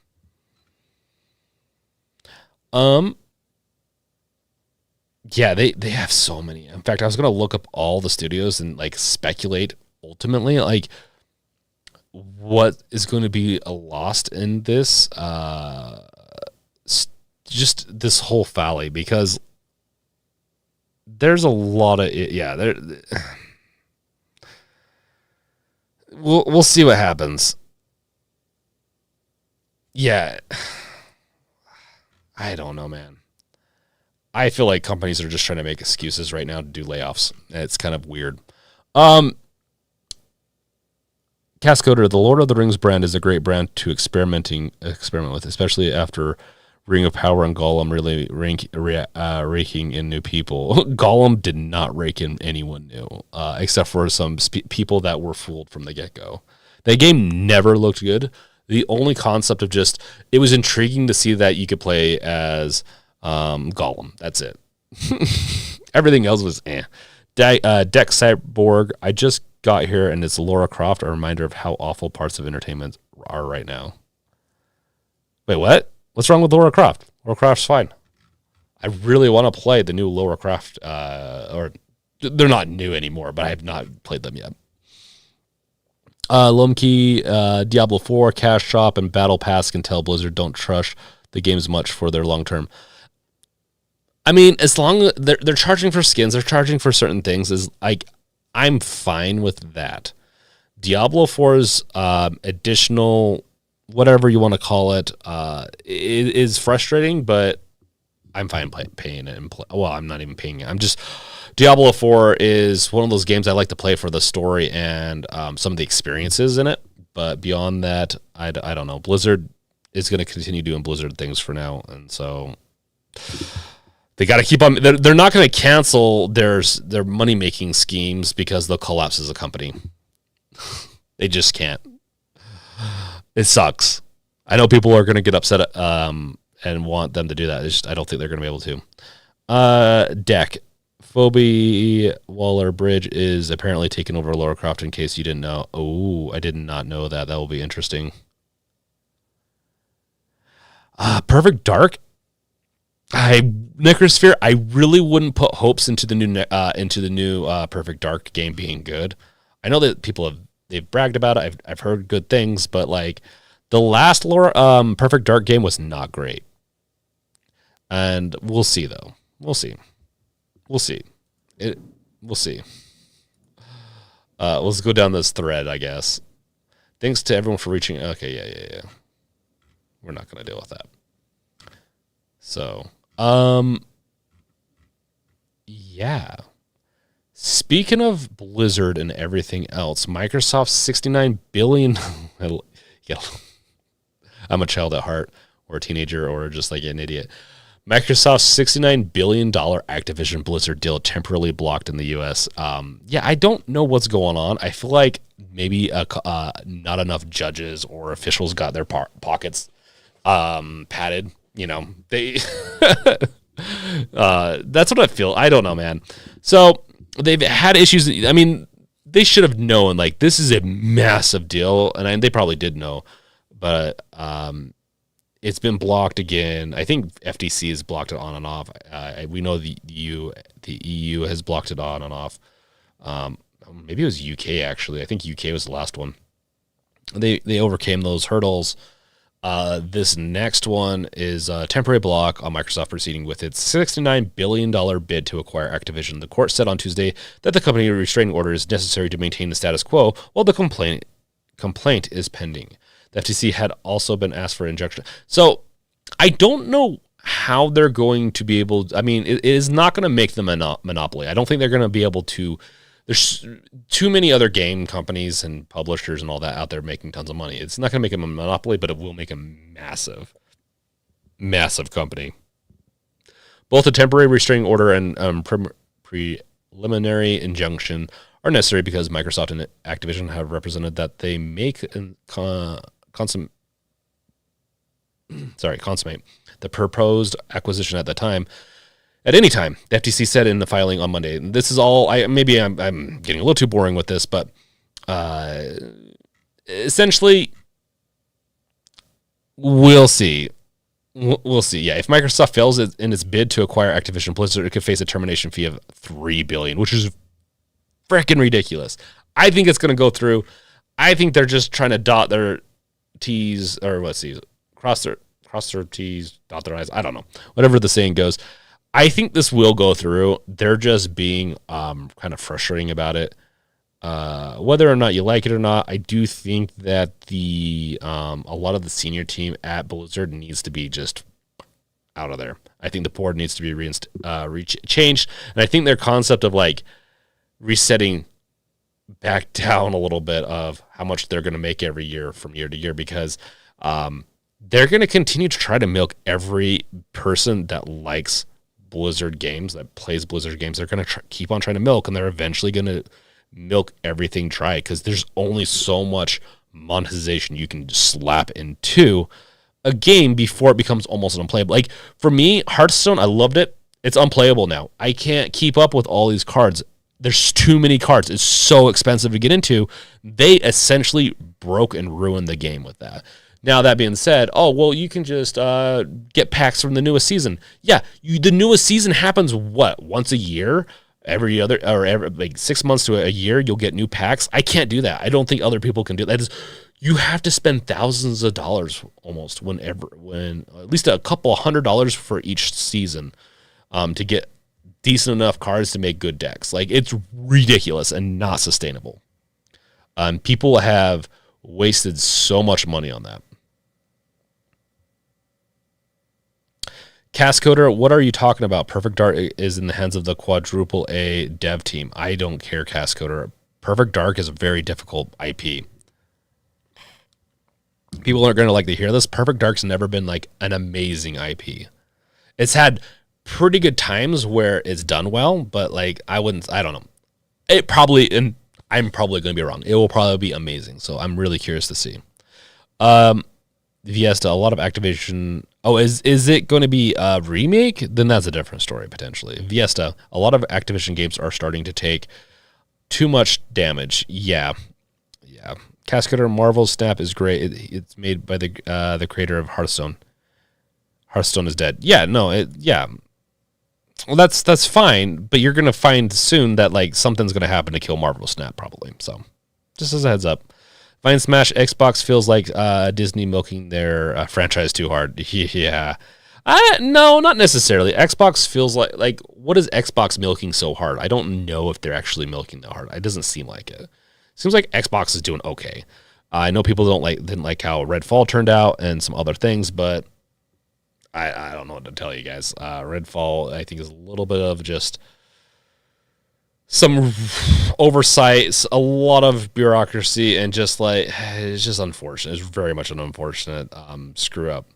Yeah, they have so many. In fact, I was going to look up all the studios and like speculate ultimately like what is going to be lost in this just this whole valley, because there's a lot of we'll see what happens. Yeah, I don't know, man. I feel like companies are just trying to make excuses right now to do layoffs. It's kind of weird. Cascoder, the Lord of the Rings brand is a great brand to experiment with, especially after Ring of Power and Gollum really raking in new people. Gollum did not rake in anyone new, except for some people that were fooled from the get-go. That game never looked good. The only concept of it was intriguing to see that you could play as Gollum. That's it. Everything else was eh. Deck Cyborg, I just got here, and it's Lara Croft, a reminder of how awful parts of entertainment are right now. Wait, what? What's wrong with Lara Croft? Lara Croft's fine. I really want to play the new Lara Croft, or they're not new anymore, but I have not played them yet. Lomkey, Diablo 4, Cash Shop, and Battle Pass can tell Blizzard don't trust the games much for their long term. I mean, as long as they're charging for skins, they're charging for certain things, I'm fine with that. Diablo 4's additional, whatever you want to call it, is frustrating, but I'm fine paying it. Well, I'm not even paying it. Diablo 4 is one of those games I like to play for the story and some of the experiences in it. But beyond that, I don't know. Blizzard is going to continue doing Blizzard things for now, and so they got to keep on. They're not going to cancel their money making schemes because they'll collapse as a company. They just can't. It sucks. I know people are going to get upset and want them to do that. I don't think they're going to be able to. Deck. Phoebe Waller-Bridge is apparently taking over Lara Croft, in case you didn't know. Oh, I did not know that. That will be interesting. Perfect Dark. Necrosphere, I really wouldn't put hopes into the new Perfect Dark game being good. I know that they've bragged about it. I've heard good things, but like the last Perfect Dark game was not great. And we'll see though. We'll see. We'll see. We'll see. Let's go down this thread, I guess. Thanks to everyone for reaching. Okay, yeah. We're not going to deal with that. So, yeah. Speaking of Blizzard and everything else, Microsoft's $69 billion. Yeah, I'm a child at heart, or a teenager, or just like an idiot. Microsoft's $69 billion Activision Blizzard deal temporarily blocked in the U.S. Yeah, I don't know what's going on. I feel like maybe not enough judges or officials got their pockets padded. You know, they. That's what I feel. I don't know, man. So they've had issues. I mean, they should have known. Like, this is a massive deal, and they probably did know, but it's been blocked again. I think FTC has blocked it on and off. We know the EU has blocked it on and off. Maybe it was UK actually. I think UK was the last one. They overcame those hurdles. This next one is a temporary block on Microsoft proceeding with its $69 billion bid to acquire Activision. The court said on Tuesday that the company restraining order is necessary to maintain the status quo while the complaint is pending. The FTC had also been asked for injunction. So I don't know how they're going to be able to, I mean, it is not going to make them a monopoly. I don't think they're going to be able to. There's too many other game companies and publishers and all that out there making tons of money. It's not going to make them a monopoly, but it will make a massive, massive company. Both a temporary restraining order and preliminary injunction are necessary because Microsoft and Activision have represented that they make consummate the proposed acquisition at any time, the FTC said in the filing on Monday. And this is all. I'm getting a little too boring with this, but essentially, we'll see. We'll see. Yeah, if Microsoft fails in its bid to acquire Activision Blizzard, it could face a termination fee of $3 billion, which is freaking ridiculous. I think it's going to go through. I think they're just trying to dot their T's, or let's see, cross their T's, dot their I's. I don't know. Whatever the saying goes. I think this will go through. They're just being kind of frustrating about it. Whether or not you like it or not, I do think that a lot of the senior team at Blizzard needs to be just out of there. I think the board needs to be changed, and I think their concept of like resetting back down a little bit of how much they're going to make every year from year to year, because they're going to continue to try to milk every person that likes Blizzard games, that plays Blizzard games. They're going to keep on trying to milk, and they're eventually going to milk everything dry because there's only so much monetization you can slap into a game before it becomes almost unplayable. Like, for me, Hearthstone, I loved it. It's unplayable now. I can't keep up with all these cards. There's too many cards. It's so expensive to get into. They essentially broke and ruined the game with that. Now, that being said, you can just get packs from the newest season. Yeah, the newest season happens, once a year? Every 6 months to a year, you'll get new packs. I can't do that. I don't think other people can do that. You have to spend thousands of dollars almost when at least a couple $100 for each season to get decent enough cards to make good decks. Like, it's ridiculous and not sustainable. People have wasted so much money on that. Cascoder, what are you talking about? Perfect Dark is in the hands of the quadruple A dev team. I don't care, Cascoder. Perfect Dark is a very difficult IP. People aren't going to like to hear this. Perfect Dark's never been like an amazing IP. It's had pretty good times where it's done well, but like I don't know. And I'm probably going to be wrong. It will probably be amazing. So I'm really curious to see. Viesta, a lot of Activision. Is it going to be a remake? Then that's a different story, potentially. Viesta, a lot of Activision games are starting to take too much damage. Yeah. Cascader, Marvel's Snap is great. It's made by the creator of Hearthstone. Hearthstone is dead. Yeah, no, well, that's fine, but you're going to find soon that like something's going to happen to kill Marvel's Snap, probably. So, just as a heads up. Fine Smash, Xbox feels like Disney milking their franchise too hard. Yeah. No, not necessarily. Xbox feels like what is Xbox milking so hard? I don't know if they're actually milking that hard. It doesn't seem like it. Seems like Xbox is doing okay. I know people didn't like how Redfall turned out and some other things, but I don't know what to tell you guys. Redfall, I think, is a little bit of just some oversight, a lot of bureaucracy, and just like it's just unfortunate. It's very much an unfortunate screw up.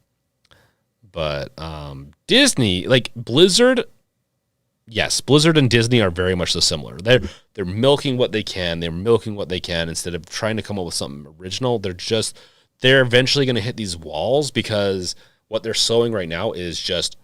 But Disney, like Blizzard, yes, Blizzard and Disney are very much the similar. They're milking what they can. They're milking what they can instead of trying to come up with something original. They're eventually going to hit these walls because what they're sowing right now is just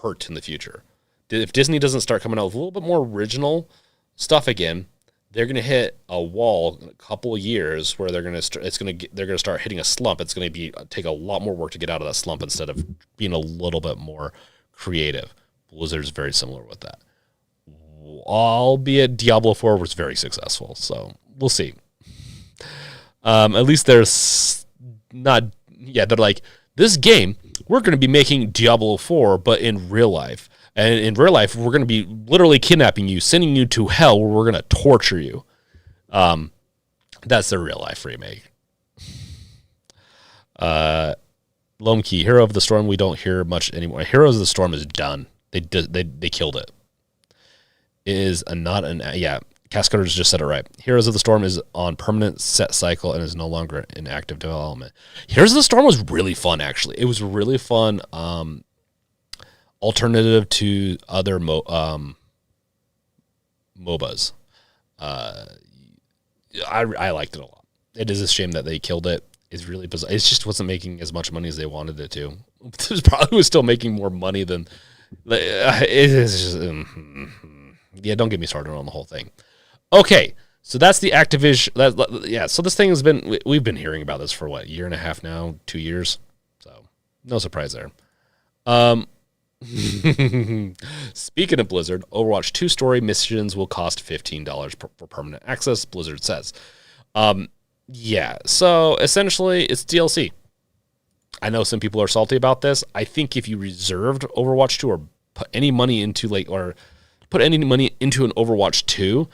hurt in the future. If Disney doesn't start coming out with a little bit more original stuff again, they're going to hit a wall in a couple of years where they're going to start hitting a slump. It's going to take a lot more work to get out of that slump instead of being a little bit more creative. Blizzard's very similar with that. Albeit Diablo 4 was very successful, so we'll see. At least there's not, they're like, this game, we're going to be making Diablo 4, but in real life. And in real life, we're going to be literally kidnapping you, sending you to hell where we're going to torture you. That's the real life remake. Lomkey, Hero of the Storm, we don't hear much anymore. Heroes of the Storm is done. They killed it. It is Cascaders just said it right. Heroes of the Storm is on permanent set cycle and is no longer in active development. Heroes of the Storm was really fun, actually. It was really fun. Alternative to other MOBAs. I liked it a lot. It is a shame that they killed it. It's really bizarre. It just wasn't making as much money as they wanted it to. It probably was still making more money than it is. Just, don't get me started on the whole thing. Okay, so that's the Activision. So this thing has been. We've been hearing about this for what, a year and a half now, 2 years. So no surprise there. Speaking of Blizzard, Overwatch 2 story missions will cost $15 for permanent access, Blizzard says. So essentially it's DLC. I know some people are salty about this. I think if you reserved Overwatch 2 or put any money into an Overwatch 2,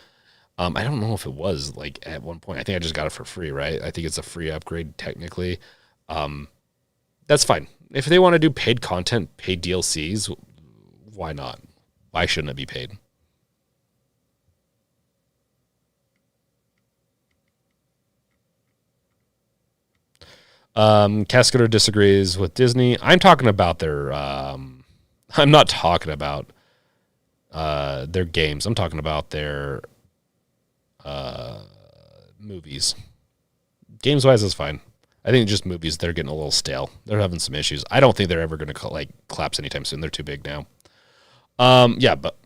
I don't know if it was like at one point. I think I just got it for free, right? I think it's a free upgrade technically. That's fine. If they want to do paid content, paid DLCs, why not? Why shouldn't it be paid? Cascader disagrees with Disney. I'm talking about their. I'm not talking about their games. I'm talking about their movies. Games wise, is fine. I think just movies, they're getting a little stale. They're having some issues. I don't think they're ever going to collapse anytime soon. They're too big now. But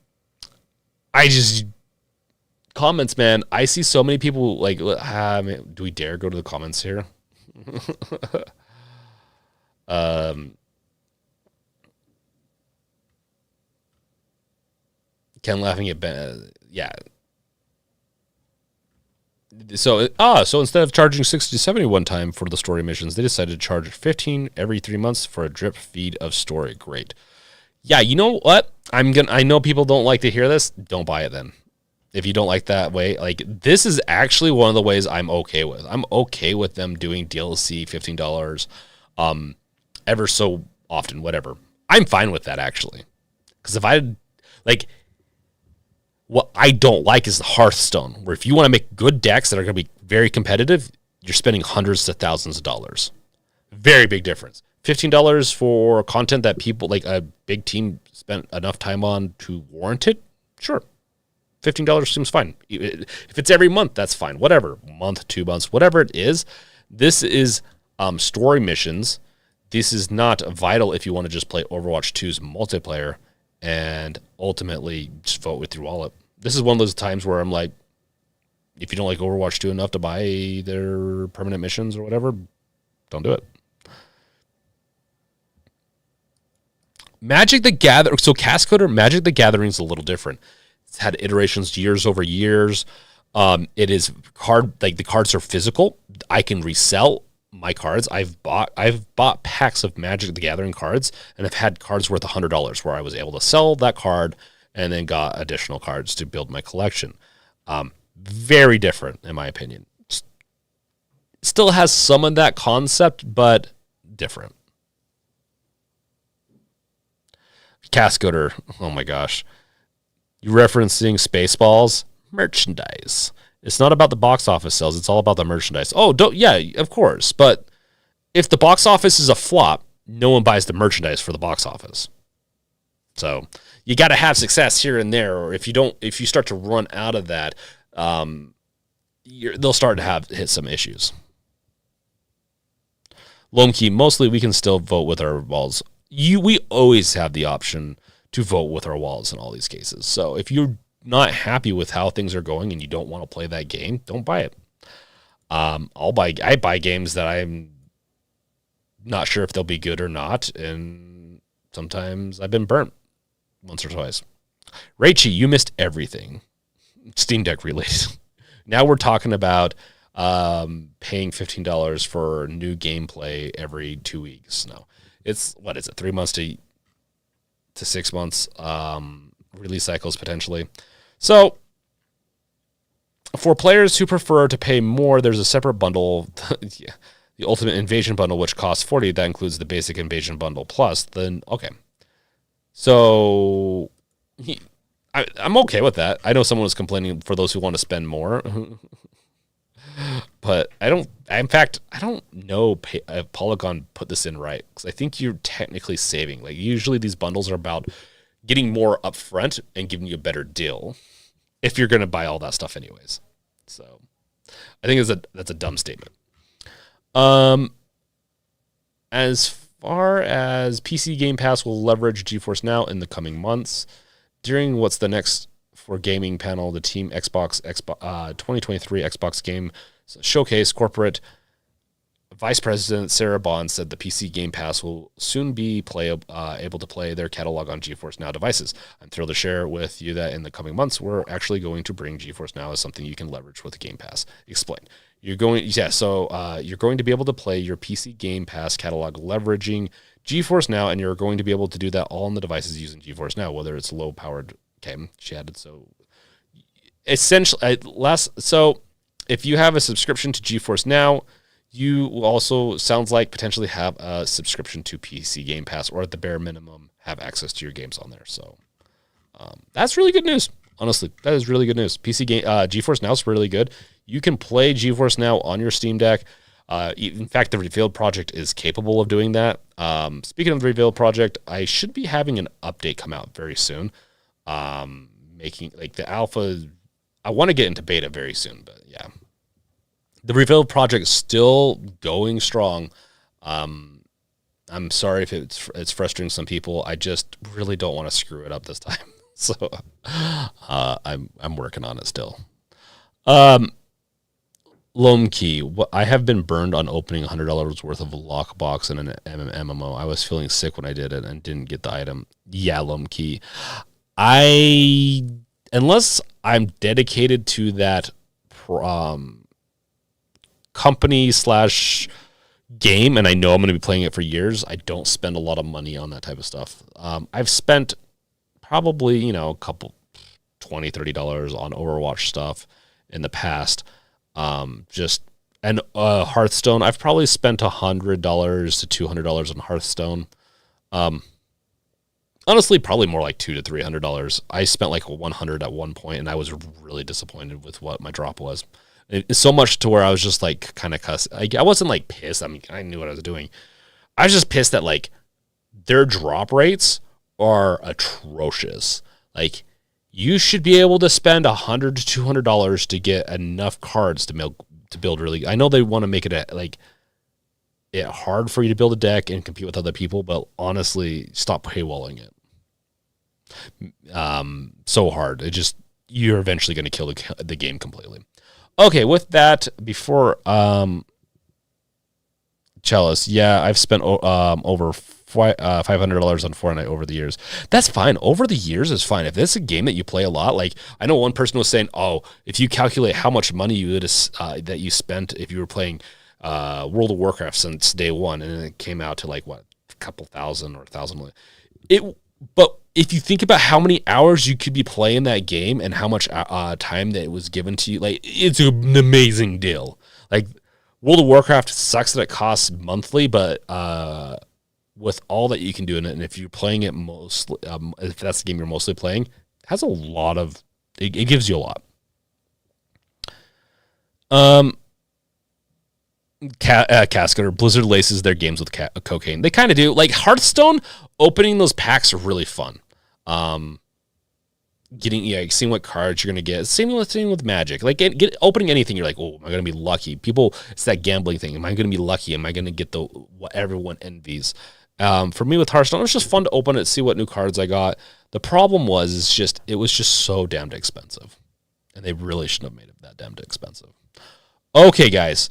I just comments, man. I see so many people man, do we dare go to the comments here? Ken laughing at Ben. Yeah. So instead of charging $60-70 one time for the story missions, they decided to charge $15 every 3 months for a drip feed of story. Great. Yeah, you know what? I know people don't like to hear this. Don't buy it then. If you don't like that way, this is actually one of the ways I'm okay with. I'm okay with them doing DLC $15 ever so often, whatever. I'm fine with that actually. Because what I don't like is the Hearthstone, where if you want to make good decks that are going to be very competitive, you're spending hundreds to thousands of dollars. Very big difference. $15 for content that people, a big team, spent enough time on to warrant it? Sure. $15 seems fine. If it's every month, that's fine. Whatever. Month, 2 months, whatever it is. This is story missions. This is not vital if you want to just play Overwatch 2's multiplayer and ultimately just vote through all of it. This is one of those times where I'm like, if you don't like Overwatch 2 enough to buy their permanent missions or whatever, don't do it. Magic the Gathering. So Cascoder, Magic the Gathering is a little different. It's had iterations years over years. It is the cards are physical. I can resell my cards. I've bought packs of Magic the Gathering cards, and I've had cards worth $100 where I was able to sell that card and then got additional cards to build my collection. Very different, in my opinion. Still has some of that concept, but different. Cascoder, oh my gosh. You referencing Spaceballs? Merchandise. It's not about the box office sales, it's all about the merchandise. Oh, yeah, of course. But if the box office is a flop, no one buys the merchandise for the box office. So you got to have success here and there, or if you start to run out of that, they'll start to hit some issues. Lomkey, mostly we can still vote with our walls. We always have the option to vote with our walls in all these cases. So if you're not happy with how things are going and you don't want to play that game, don't buy it. I buy games that I'm not sure if they'll be good or not, and sometimes I've been burnt once or twice. Raichi, you missed everything. Steam Deck related. Now we're talking about paying $15 for new gameplay every 2 weeks. No, it's 3 months to 6 months release cycles potentially. So for players who prefer to pay more, there's a separate bundle, the Ultimate Invasion bundle, which costs $40. That includes the basic Invasion bundle plus. Then okay, so I'm okay with that. I know someone was complaining for those who want to spend more. But I don't know if Polygon put this in right, because I think you're technically saving. Like, usually these bundles are about getting more upfront and giving you a better deal if you're going to buy all that stuff anyways. So I think that's a dumb statement. As far as PC Game Pass will leverage GeForce Now in the coming months, during what's the next for gaming panel, the Team Xbox 2023 Xbox Game Showcase corporate Vice President Sarah Bond said the PC Game Pass will soon be able to play their catalog on GeForce Now devices. I'm thrilled to share with you that in the coming months, we're actually going to bring GeForce Now as something you can leverage with the Game Pass. Explain. You're going to be able to play your PC Game Pass catalog leveraging GeForce Now, and you're going to be able to do that all on the devices using GeForce Now, whether it's low-powered. Okay, she added so. Essentially, so if you have a subscription to GeForce Now, you also, sounds like, potentially have a subscription to PC Game Pass, or at the bare minimum, have access to your games on there. So that's really good news. Honestly, that is really good news. GeForce Now is really good. You can play GeForce Now on your Steam Deck. In fact, the Revealed project is capable of doing that. Speaking of the Revealed project, I should be having an update come out very soon. Making like the alpha, I want to get into beta very soon, but yeah. The Revealed project is still going strong. I'm sorry if it's frustrating some people. I just really don't want to screw it up this time. So I'm working on it still. Lomkey, I have been burned on opening $100 worth of lockbox in an MMO. I was feeling sick when I did it and didn't get the item. Yeah, Lomkey. Unless I'm dedicated to that company / game, and I know I'm going to be playing it for years, I don't spend a lot of money on that type of stuff. I've spent probably, a couple $20-$30 on Overwatch stuff in the past. Hearthstone, I've probably spent $100 to $200 on Hearthstone. Honestly, probably more like $200 to $300. I spent like $100 at one point, and I was really disappointed with what my drop was. It's so much to where I was just like kind of cuss. I wasn't like pissed. I mean, I knew what I was doing. I was just pissed that like their drop rates are atrocious. Like, you should be able to spend $100 to $200 to get enough cards to build really. I know they want to make it hard for you to build a deck and compete with other people, but honestly, stop paywalling it. So hard. You're eventually going to kill the game completely. Okay, with that, before Chalice, yeah, I've spent over $500 on Fortnite over the years. That's fine. Over the years is fine. If this is a game that you play a lot, like I know one person was saying, oh, if you calculate how much money you would that you spent if you were playing World of Warcraft since day one, and then it came out to like what, a couple thousand or $1,000. But if you think about how many hours you could be playing that game and how much time that it was given to you, like, it's an amazing deal. Like, World of Warcraft sucks that it costs monthly, but with all that you can do in it, and if you're playing it mostly, if that's the game you're mostly playing, it has a lot of, it gives you a lot. Casketer, Blizzard laces their games with cocaine. They kind of do. Like Hearthstone, opening those packs are really fun. Seeing what cards you're gonna get. Same with Magic. Like opening anything, you're like, oh, am I gonna be lucky? People, it's that gambling thing. Am I gonna be lucky? Am I gonna get what everyone envies? For me with Hearthstone, it was just fun to open it, see what new cards I got. The problem was, it was just so damned expensive, and they really shouldn't have made it that damned expensive. Okay, guys.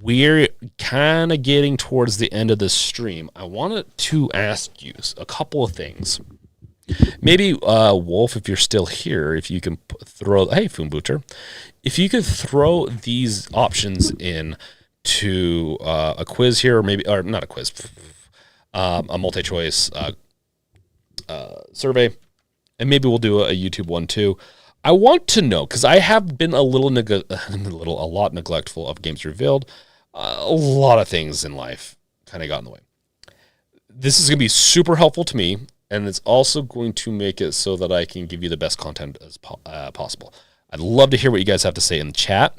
We're kind of getting towards the end of this stream. I wanted to ask you a couple of things. Maybe, Wolf, if you're still here, if you can throw... Hey, Foombooter. If you could throw these options in to a quiz here, or not a quiz, a multi-choice survey, and maybe we'll do a YouTube one too. I want to know, because I have been a lot neglectful of games revealed. A lot of things in life kind of got in the way. This is going to be super helpful to me, and it's also going to make it so that I can give you the best content as possible. I'd love to hear what you guys have to say in the chat,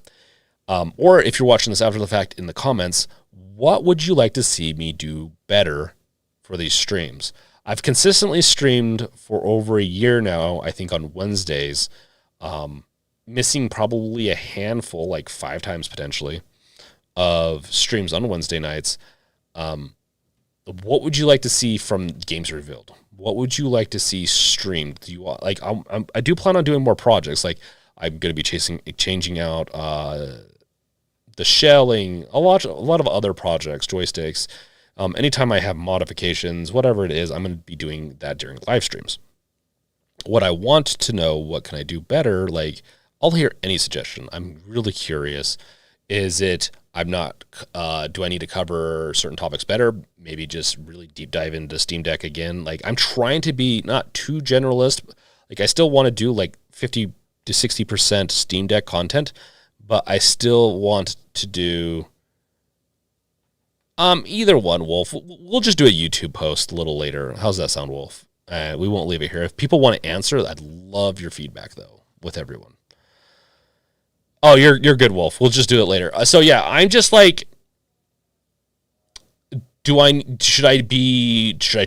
or if you're watching this after the fact, in the comments. What would you like to see me do better for these streams? I've consistently streamed for over a year now, I think on Wednesdays, missing probably a handful, like 5 times potentially, of streams on Wednesday nights. What would you like to see from games revealed? What would you like to see streamed? Do you want, like, I do plan on doing more projects. Like, I'm going to be changing out the shelling, a lot of other projects, Joysticks. Anytime I have modifications, whatever it is, I'm going to be doing that during live streams. What I want to know, what can I do better? Like, I'll hear any suggestion. I'm really curious. Is it, do I need to cover certain topics better? Maybe just really deep dive into Steam Deck again. Like, I'm trying to be not too generalist. Like, I still want to do like 50 to 60% Steam Deck content, but I still want to do either one, Wolf. We'll just do a YouTube post a little later. How's that sound, Wolf? We won't leave it here. If people want to answer, I'd love your feedback, though, with everyone. Oh, you're good, Wolf. We'll just do it later. So, yeah, I'm just like, should I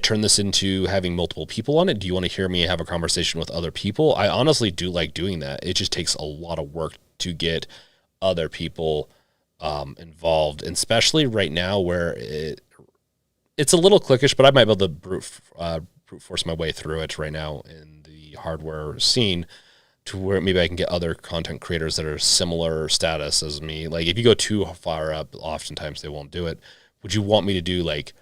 turn this into having multiple people on it? Do you want to hear me have a conversation with other people? I honestly do like doing that. It just takes a lot of work to get other people involved, and especially right now where it's a little clickish, but I might be able to brute force my way through it right now in the hardware scene to where maybe I can get other content creators that are similar status as me. Like, if you go too far up, oftentimes they won't do it. Would you want me to do like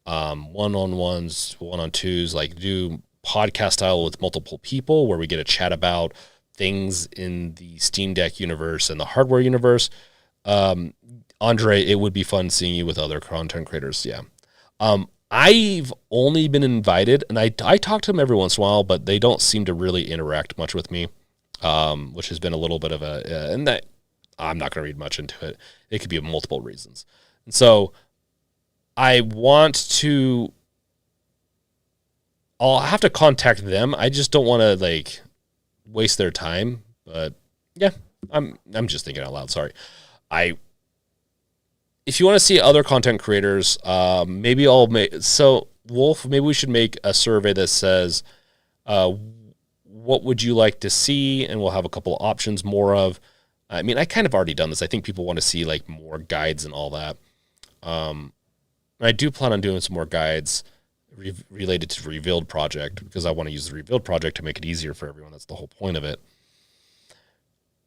one-on-ones, one-on-twos, like do podcast style with multiple people where we get a chat about things in the Steam Deck universe and the hardware universe? Andre, it would be fun seeing you with other content creators. Yeah. I've only been invited, and I talk to them every once in a while, but they don't seem to really interact much with me, which has been a little bit of and that I'm not going to read much into it. It could be multiple reasons. And so I'll have to contact them. I just don't want to like waste their time, but yeah, I'm just thinking out loud. Sorry. If you want to see other content creators, maybe Wolf, maybe we should make a survey that says, what would you like to see? And we'll have a couple of options more of. I mean, I kind of already done this. I think people want to see like more guides and all that. I do plan on doing some more guides related to the Revealed project, because I want to use the Revealed project to make it easier for everyone. That's the whole point of it.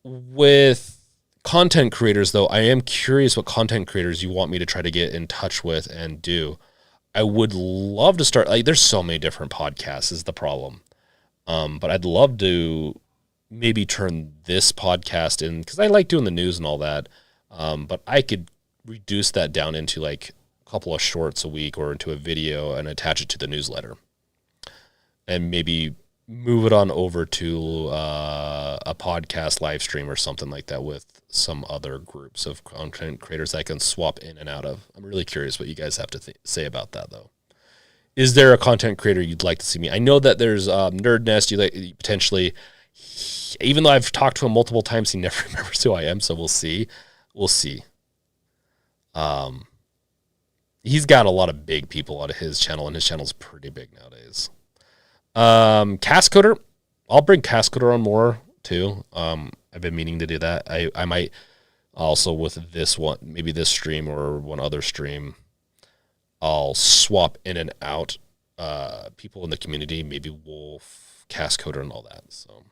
With content creators, though, I am curious what content creators you want me to try to get in touch with and do. I would love to start, like, there's so many different podcasts is the problem. But I'd love to maybe turn this podcast in, because I like doing the news and all that. But I could reduce that down into like couple of shorts a week or into a video and attach it to the newsletter, and maybe move it on over to a podcast live stream or something like that with some other groups of content creators I can swap in and out of. I'm really curious what you guys have to say about that, though. Is there a content creator you'd like to see me? I know that there's Nerd Nest. You potentially, even though I've talked to him multiple times, he never remembers who I am. So we'll see. We'll see. He's got a lot of big people on his channel, and his channel's pretty big nowadays. Cascoder, I'll bring Cascoder on more too. I've been meaning to do that. I might also with this one, maybe this stream or one other stream, I'll swap in and out people in the community, maybe Wolf, Cascoder, and all that. So,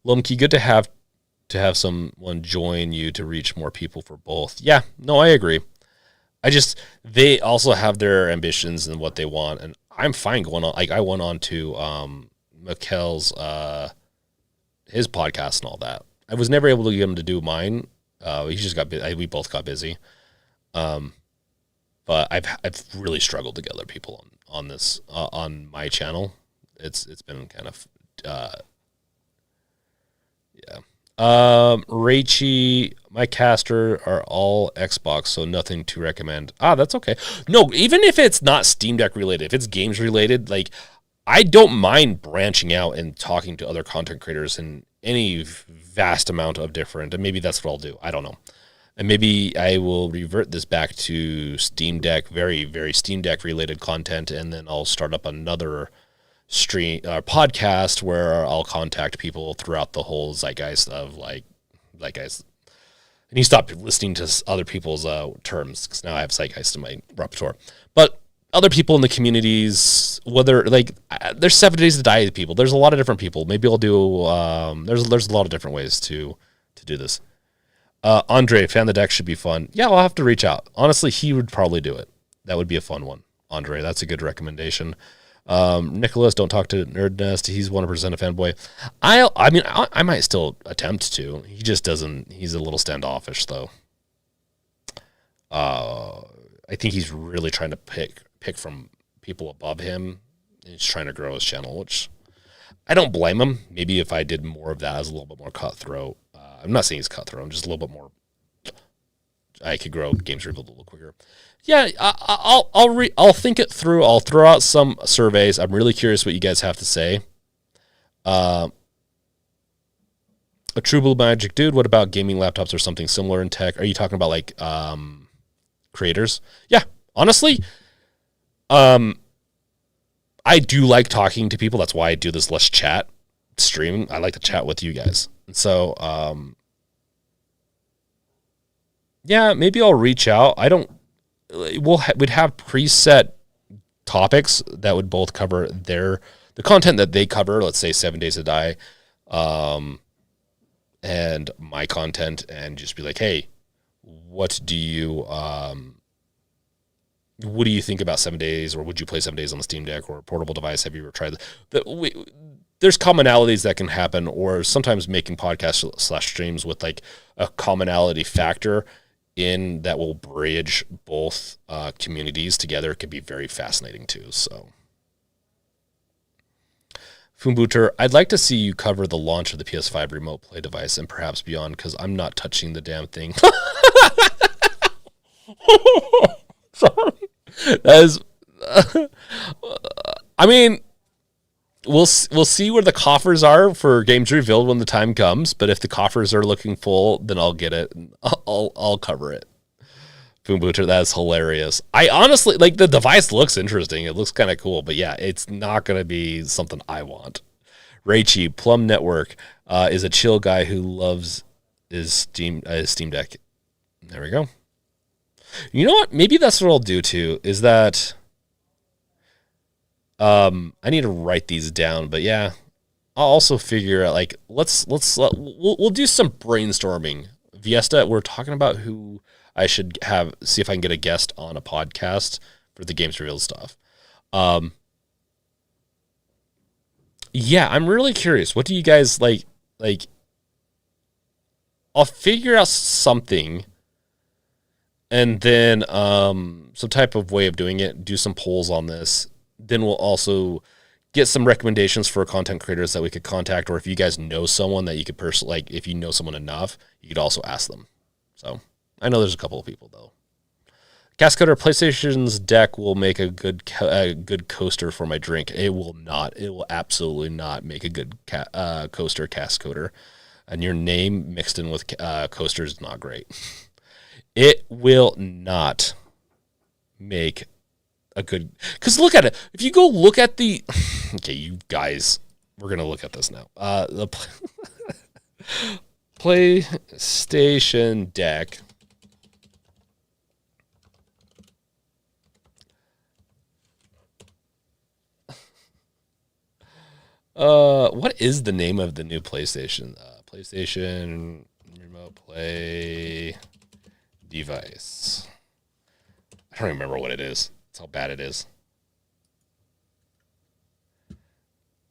Lumkey, good to have someone join you to reach more people for both. Yeah, no, I agree. They also have their ambitions and what they want, and I'm fine going on. Like I went on to Mikkel's his podcast and all that. I was never able to get him to do mine. He just got we both got busy. But I've really struggled to get other people on this on my channel. It's been kind of yeah. Raichi, my caster are all Xbox, so nothing to recommend. That's okay. No, even if it's not Steam Deck related, if it's games related, like I don't mind branching out and talking to other content creators in any vast amount of different, and maybe that's what I'll do. I don't know. And maybe I will revert this back to Steam Deck, very, very Steam Deck related content, and then I'll start up another stream podcast where I'll contact people throughout the whole zeitgeist of like guys. And you stop listening to other people's terms because now I have zeitgeist in my repertoire. But other people in the communities, whether like there's 7 Days to Die people, there's a lot of different people. Maybe I'll do there's a lot of different ways to do this. Andre, fan the deck should be fun. Yeah, I'll have to reach out. Honestly, he would probably do it. That would be a fun one. Andre, that's a good recommendation. Nicholas, don't talk to Nerd Nest. He's 100% a fanboy. I might still attempt to. He just doesn't. He's a little standoffish, though. I think he's really trying to pick from people above him. He's trying to grow his channel, which I don't blame him. Maybe if I did more of that, as a little bit more cutthroat. I'm not saying he's cutthroat. I'm just a little bit more. I could grow games revealed a little quicker. Yeah, I'll think it through. I'll throw out some surveys. I'm really curious what you guys have to say. A True Blue Magic Dude, what about gaming laptops or something similar in tech? Are you talking about like creators? Yeah, honestly, I do like talking to people. That's why I do this less chat stream. I like to chat with you guys. And so, yeah, maybe I'll reach out. We'd have preset topics that would both cover the content that they cover. Let's say 7 Days to Die, and my content, and just be like, hey, what do you think about 7 Days, or would you play 7 Days on the Steam Deck or a portable device? Have you ever tried that? There's commonalities that can happen, or sometimes making podcasts / streams with like a commonality factor in that will bridge both communities together can be very fascinating too. So, Fumbuter, I'd like to see you cover the launch of the PS5 remote play device and perhaps beyond, because I'm not touching the damn thing. Sorry. That is, I mean, we'll see where the coffers are for games revealed when the time comes. But if the coffers are looking full, then I'll get it. I'll cover it. Boom Booter, that's hilarious. I honestly like the device. Looks interesting. It looks kind of cool. But yeah, it's not gonna be something I want. Raichi, Plum Network is a chill guy who loves his Steam Deck. There we go. You know what? Maybe that's what I'll do too. Is that I need to write these down, but yeah, I'll also figure out like we'll do some brainstorming. Viesta, we're talking about who I should see if I can get a guest on a podcast for the Games Revealed stuff. Yeah, I'm really curious. What do you guys like? Like, I'll figure out something. And then some type of way of doing it, do some polls on this. Then we'll also get some recommendations for content creators that we could contact, or if you guys know someone that you could personally, like if you know someone enough, you could also ask them. So I know there's a couple of people though. Cascoder, PlayStation's deck will make a good coaster for my drink. It will not. It will absolutely not make a good coaster, Cascoder. And your name mixed in with coaster is not great. It will not make a good... Because look at it. If you go look at the... Okay, you guys, we're going to look at this now. The PlayStation deck... what is the name of the new PlayStation? PlayStation Remote Play device. I don't remember what it is. That's how bad it is.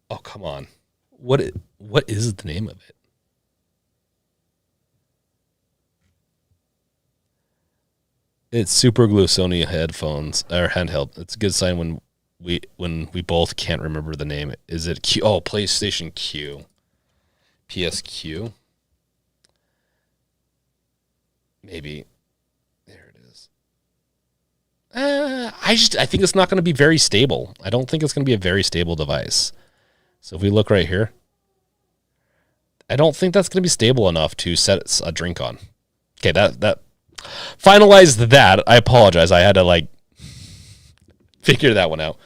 Oh, come on. What is the name of it? It's Super Glue Sony headphones or handheld. It's a good sign when we both can't remember the name. Is it Q? Oh, PlayStation Q. PSQ. Maybe. There it is. I think it's not going to be very stable. I don't think it's going to be a very stable device. So if we look right here, I don't think that's going to be stable enough to set a drink on. Okay, that finalized that. I apologize. I had to figure that one out.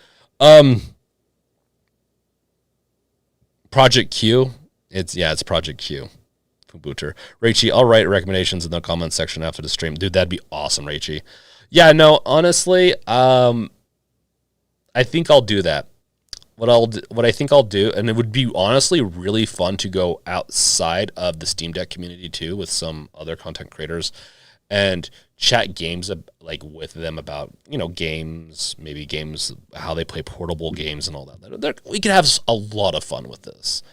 Project Q. It's Project Q. Booter. Raichi, I'll write recommendations in the comments section after the stream. Dude, that'd be awesome, Raichi. Yeah, no, honestly, I think I'll do that. What I think I'll do, and it would be honestly really fun to go outside of the Steam Deck community too with some other content creators and chat games with them about, games, maybe games, how they play portable games and all that. We could have a lot of fun with this.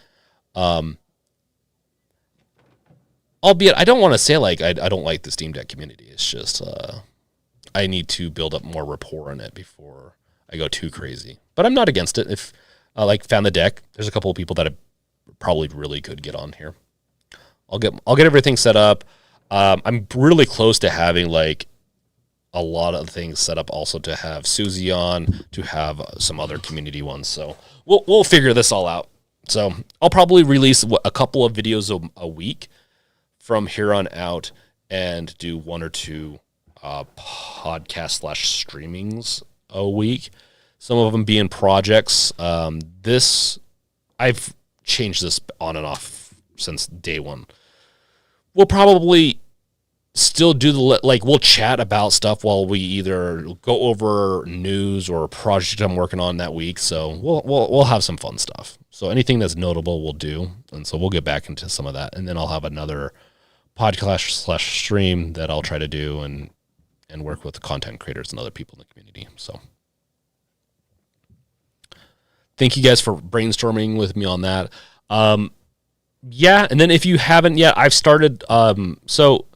Albeit, I don't want to say I don't like the Steam Deck community. It's just I need to build up more rapport in it before I go too crazy. But I'm not against it. If found the deck, there's a couple of people that I probably really could get on here. I'll get everything set up. I'm really close to having a lot of things set up also to have Susie on, to have some other community ones. So we'll figure this all out. So I'll probably release a couple of videos a week from here on out and do one or two podcast/streamings a week. Some of them being projects. I've changed this on and off since day one. We'll probably still do we'll chat about stuff while we either go over news or a project I'm working on that week. So we'll have some fun stuff. So anything that's notable we'll do, and so we'll get back into some of that, and then I'll have another podcast/stream that I'll try to do and work with content creators and other people in the community. So thank you guys for brainstorming with me on that. Yeah, and then if you haven't yet, I've started. So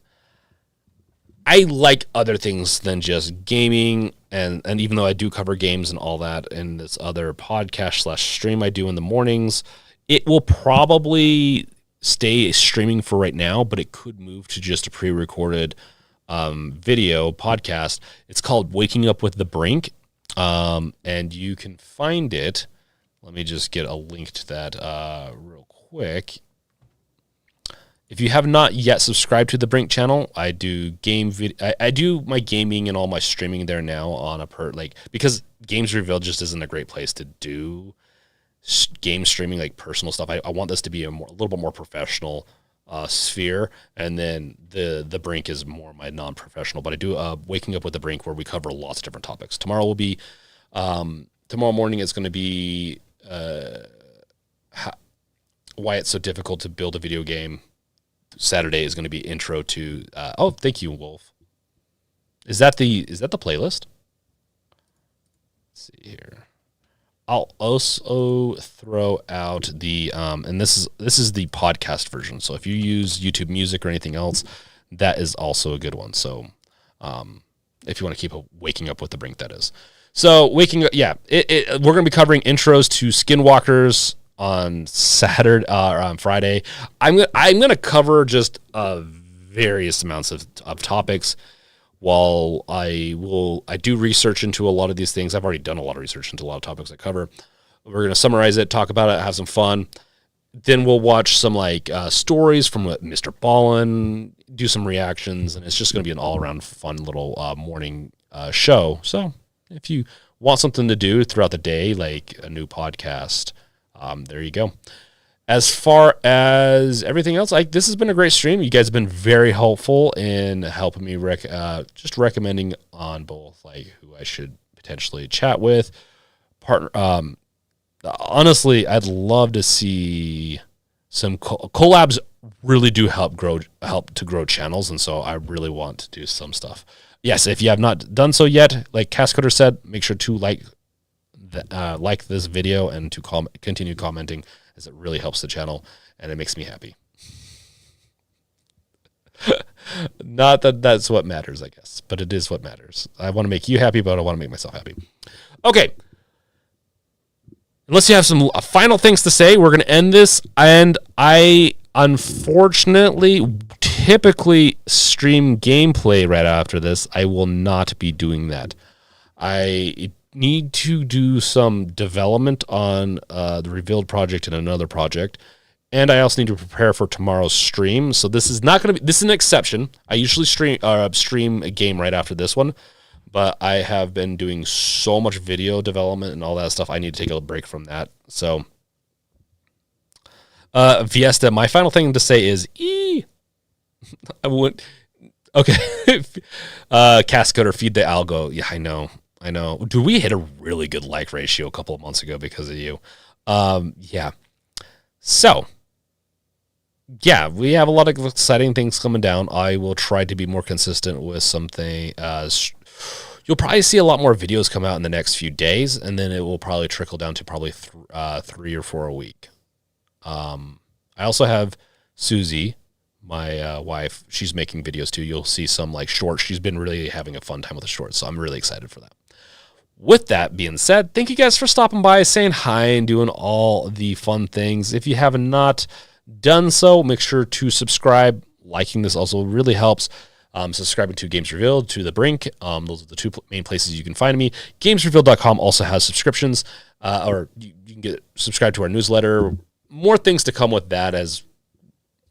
I like other things than just gaming, and even though I do cover games and all that in this other podcast/stream I do in the mornings, it will probably stay streaming for right now, but it could move to just a pre-recorded video podcast. It's called Waking Up with the Brink, and you can find it. Let me just get a link to that real quick. If you have not yet subscribed to the Brink channel, I do I do my gaming and all my streaming there now on because Games Revealed just isn't a great place to do game streaming, personal stuff. I want this to be a little bit more professional sphere, and then the Brink is more my non-professional. But I do Waking Up with the Brink, where we cover lots of different topics. Tomorrow morning is going to be why it's so difficult to build a video game. Saturday is going to be intro to. Thank you, Wolf. Is that the playlist? Let's see here. I'll also throw out the and this is the podcast version. So if you use YouTube Music or anything else, that is also a good one. So If you want to keep waking up with the Brink, that is. So waking up, yeah, we're going to be covering intros to Skinwalkers on Saturday or on Friday. I'm going to cover just various amounts of topics. While I do research into a lot of these things. I've already done a lot of research into a lot of topics I cover. We're going to summarize it, talk about it, have some fun. Then we'll watch some stories from Mr. Ballin, do some reactions, and it's just going to be an all-around fun little morning show. So if you want something to do throughout the day, like a new podcast, there you go. As far as everything else, this has been a great stream. You guys have been very helpful in helping me just recommending on both who I should potentially chat with. Honestly, I'd love to see some collabs. Really do help to grow channels, and so I really want to do some stuff. Yes, if you have not done so yet, like Cascoder said, make sure to like this video and to continue commenting, as it really helps the channel and it makes me happy. Not that that's what matters, I guess, but it is what matters. I want to make you happy, but I want to make myself happy. Okay. Unless you have some final things to say, we're going to end this. And I, unfortunately, typically stream gameplay right after this. I will not be doing that. I need to do some development on the Revealed project and another project. And I also need to prepare for tomorrow's stream. So this is not going to be, this is an exception. I usually stream a game right after this one. But I have been doing so much video development and all that stuff. I need to take a break from that. So, Fiesta, my final thing to say is, I would, okay. Cascoder, feed the algo. Yeah, I know. Dude, we hit a really good like ratio a couple of months ago because of you. Yeah. So, yeah, we have a lot of exciting things coming down. I will try to be more consistent with something. You'll probably see a lot more videos come out in the next few days, and then it will probably trickle down to probably 3 or 4 a week. I also have Susie, my wife. She's making videos too. You'll see some shorts. She's been really having a fun time with the shorts, so I'm really excited for that. With that being said, thank you guys for stopping by, saying hi, and doing all the fun things. If you have not done so, make sure to subscribe. Liking this also really helps. Subscribing to Games Revealed, to the Brink. Those are the two main places you can find me. GamesRevealed.com also has subscriptions, or you can get subscribed to our newsletter. More things to come with that as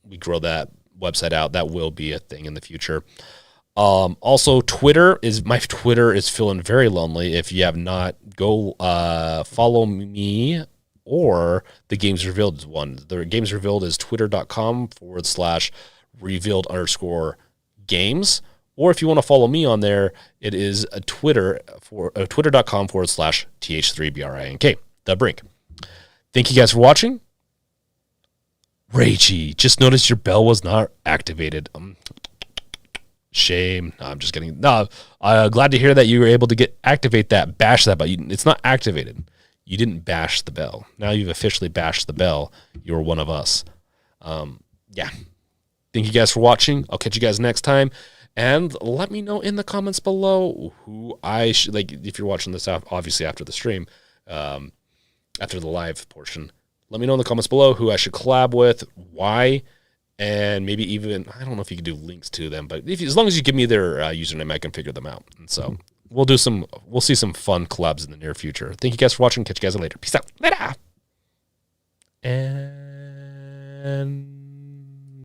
we grow that website out. That will be a thing in the future. Also, my Twitter is feeling very lonely. If you have not, go follow me or the Games Revealed one. The Games Revealed is twitter.com/revealed_games. Or if you want to follow me on there, it is twitter.com/th3brink. The Brink. Thank you guys for watching. Ragey, just noticed your bell was not activated. Shame. No, I'm just kidding. No, glad to hear that you were able to activate that, bash that, but it's not activated. You didn't bash the bell. Now you've officially bashed the bell. You're one of us. Yeah. Thank you guys for watching. I'll catch you guys next time. And let me know in the comments below who I should, if you're watching this obviously after the stream, after the live portion, let me know in the comments below who I should collab with, why, and maybe even, I don't know if you can do links to them, but as long as you give me their username, I can figure them out. And so we'll see some fun collabs in the near future. Thank you guys for watching. Catch you guys later. Peace out. Later. And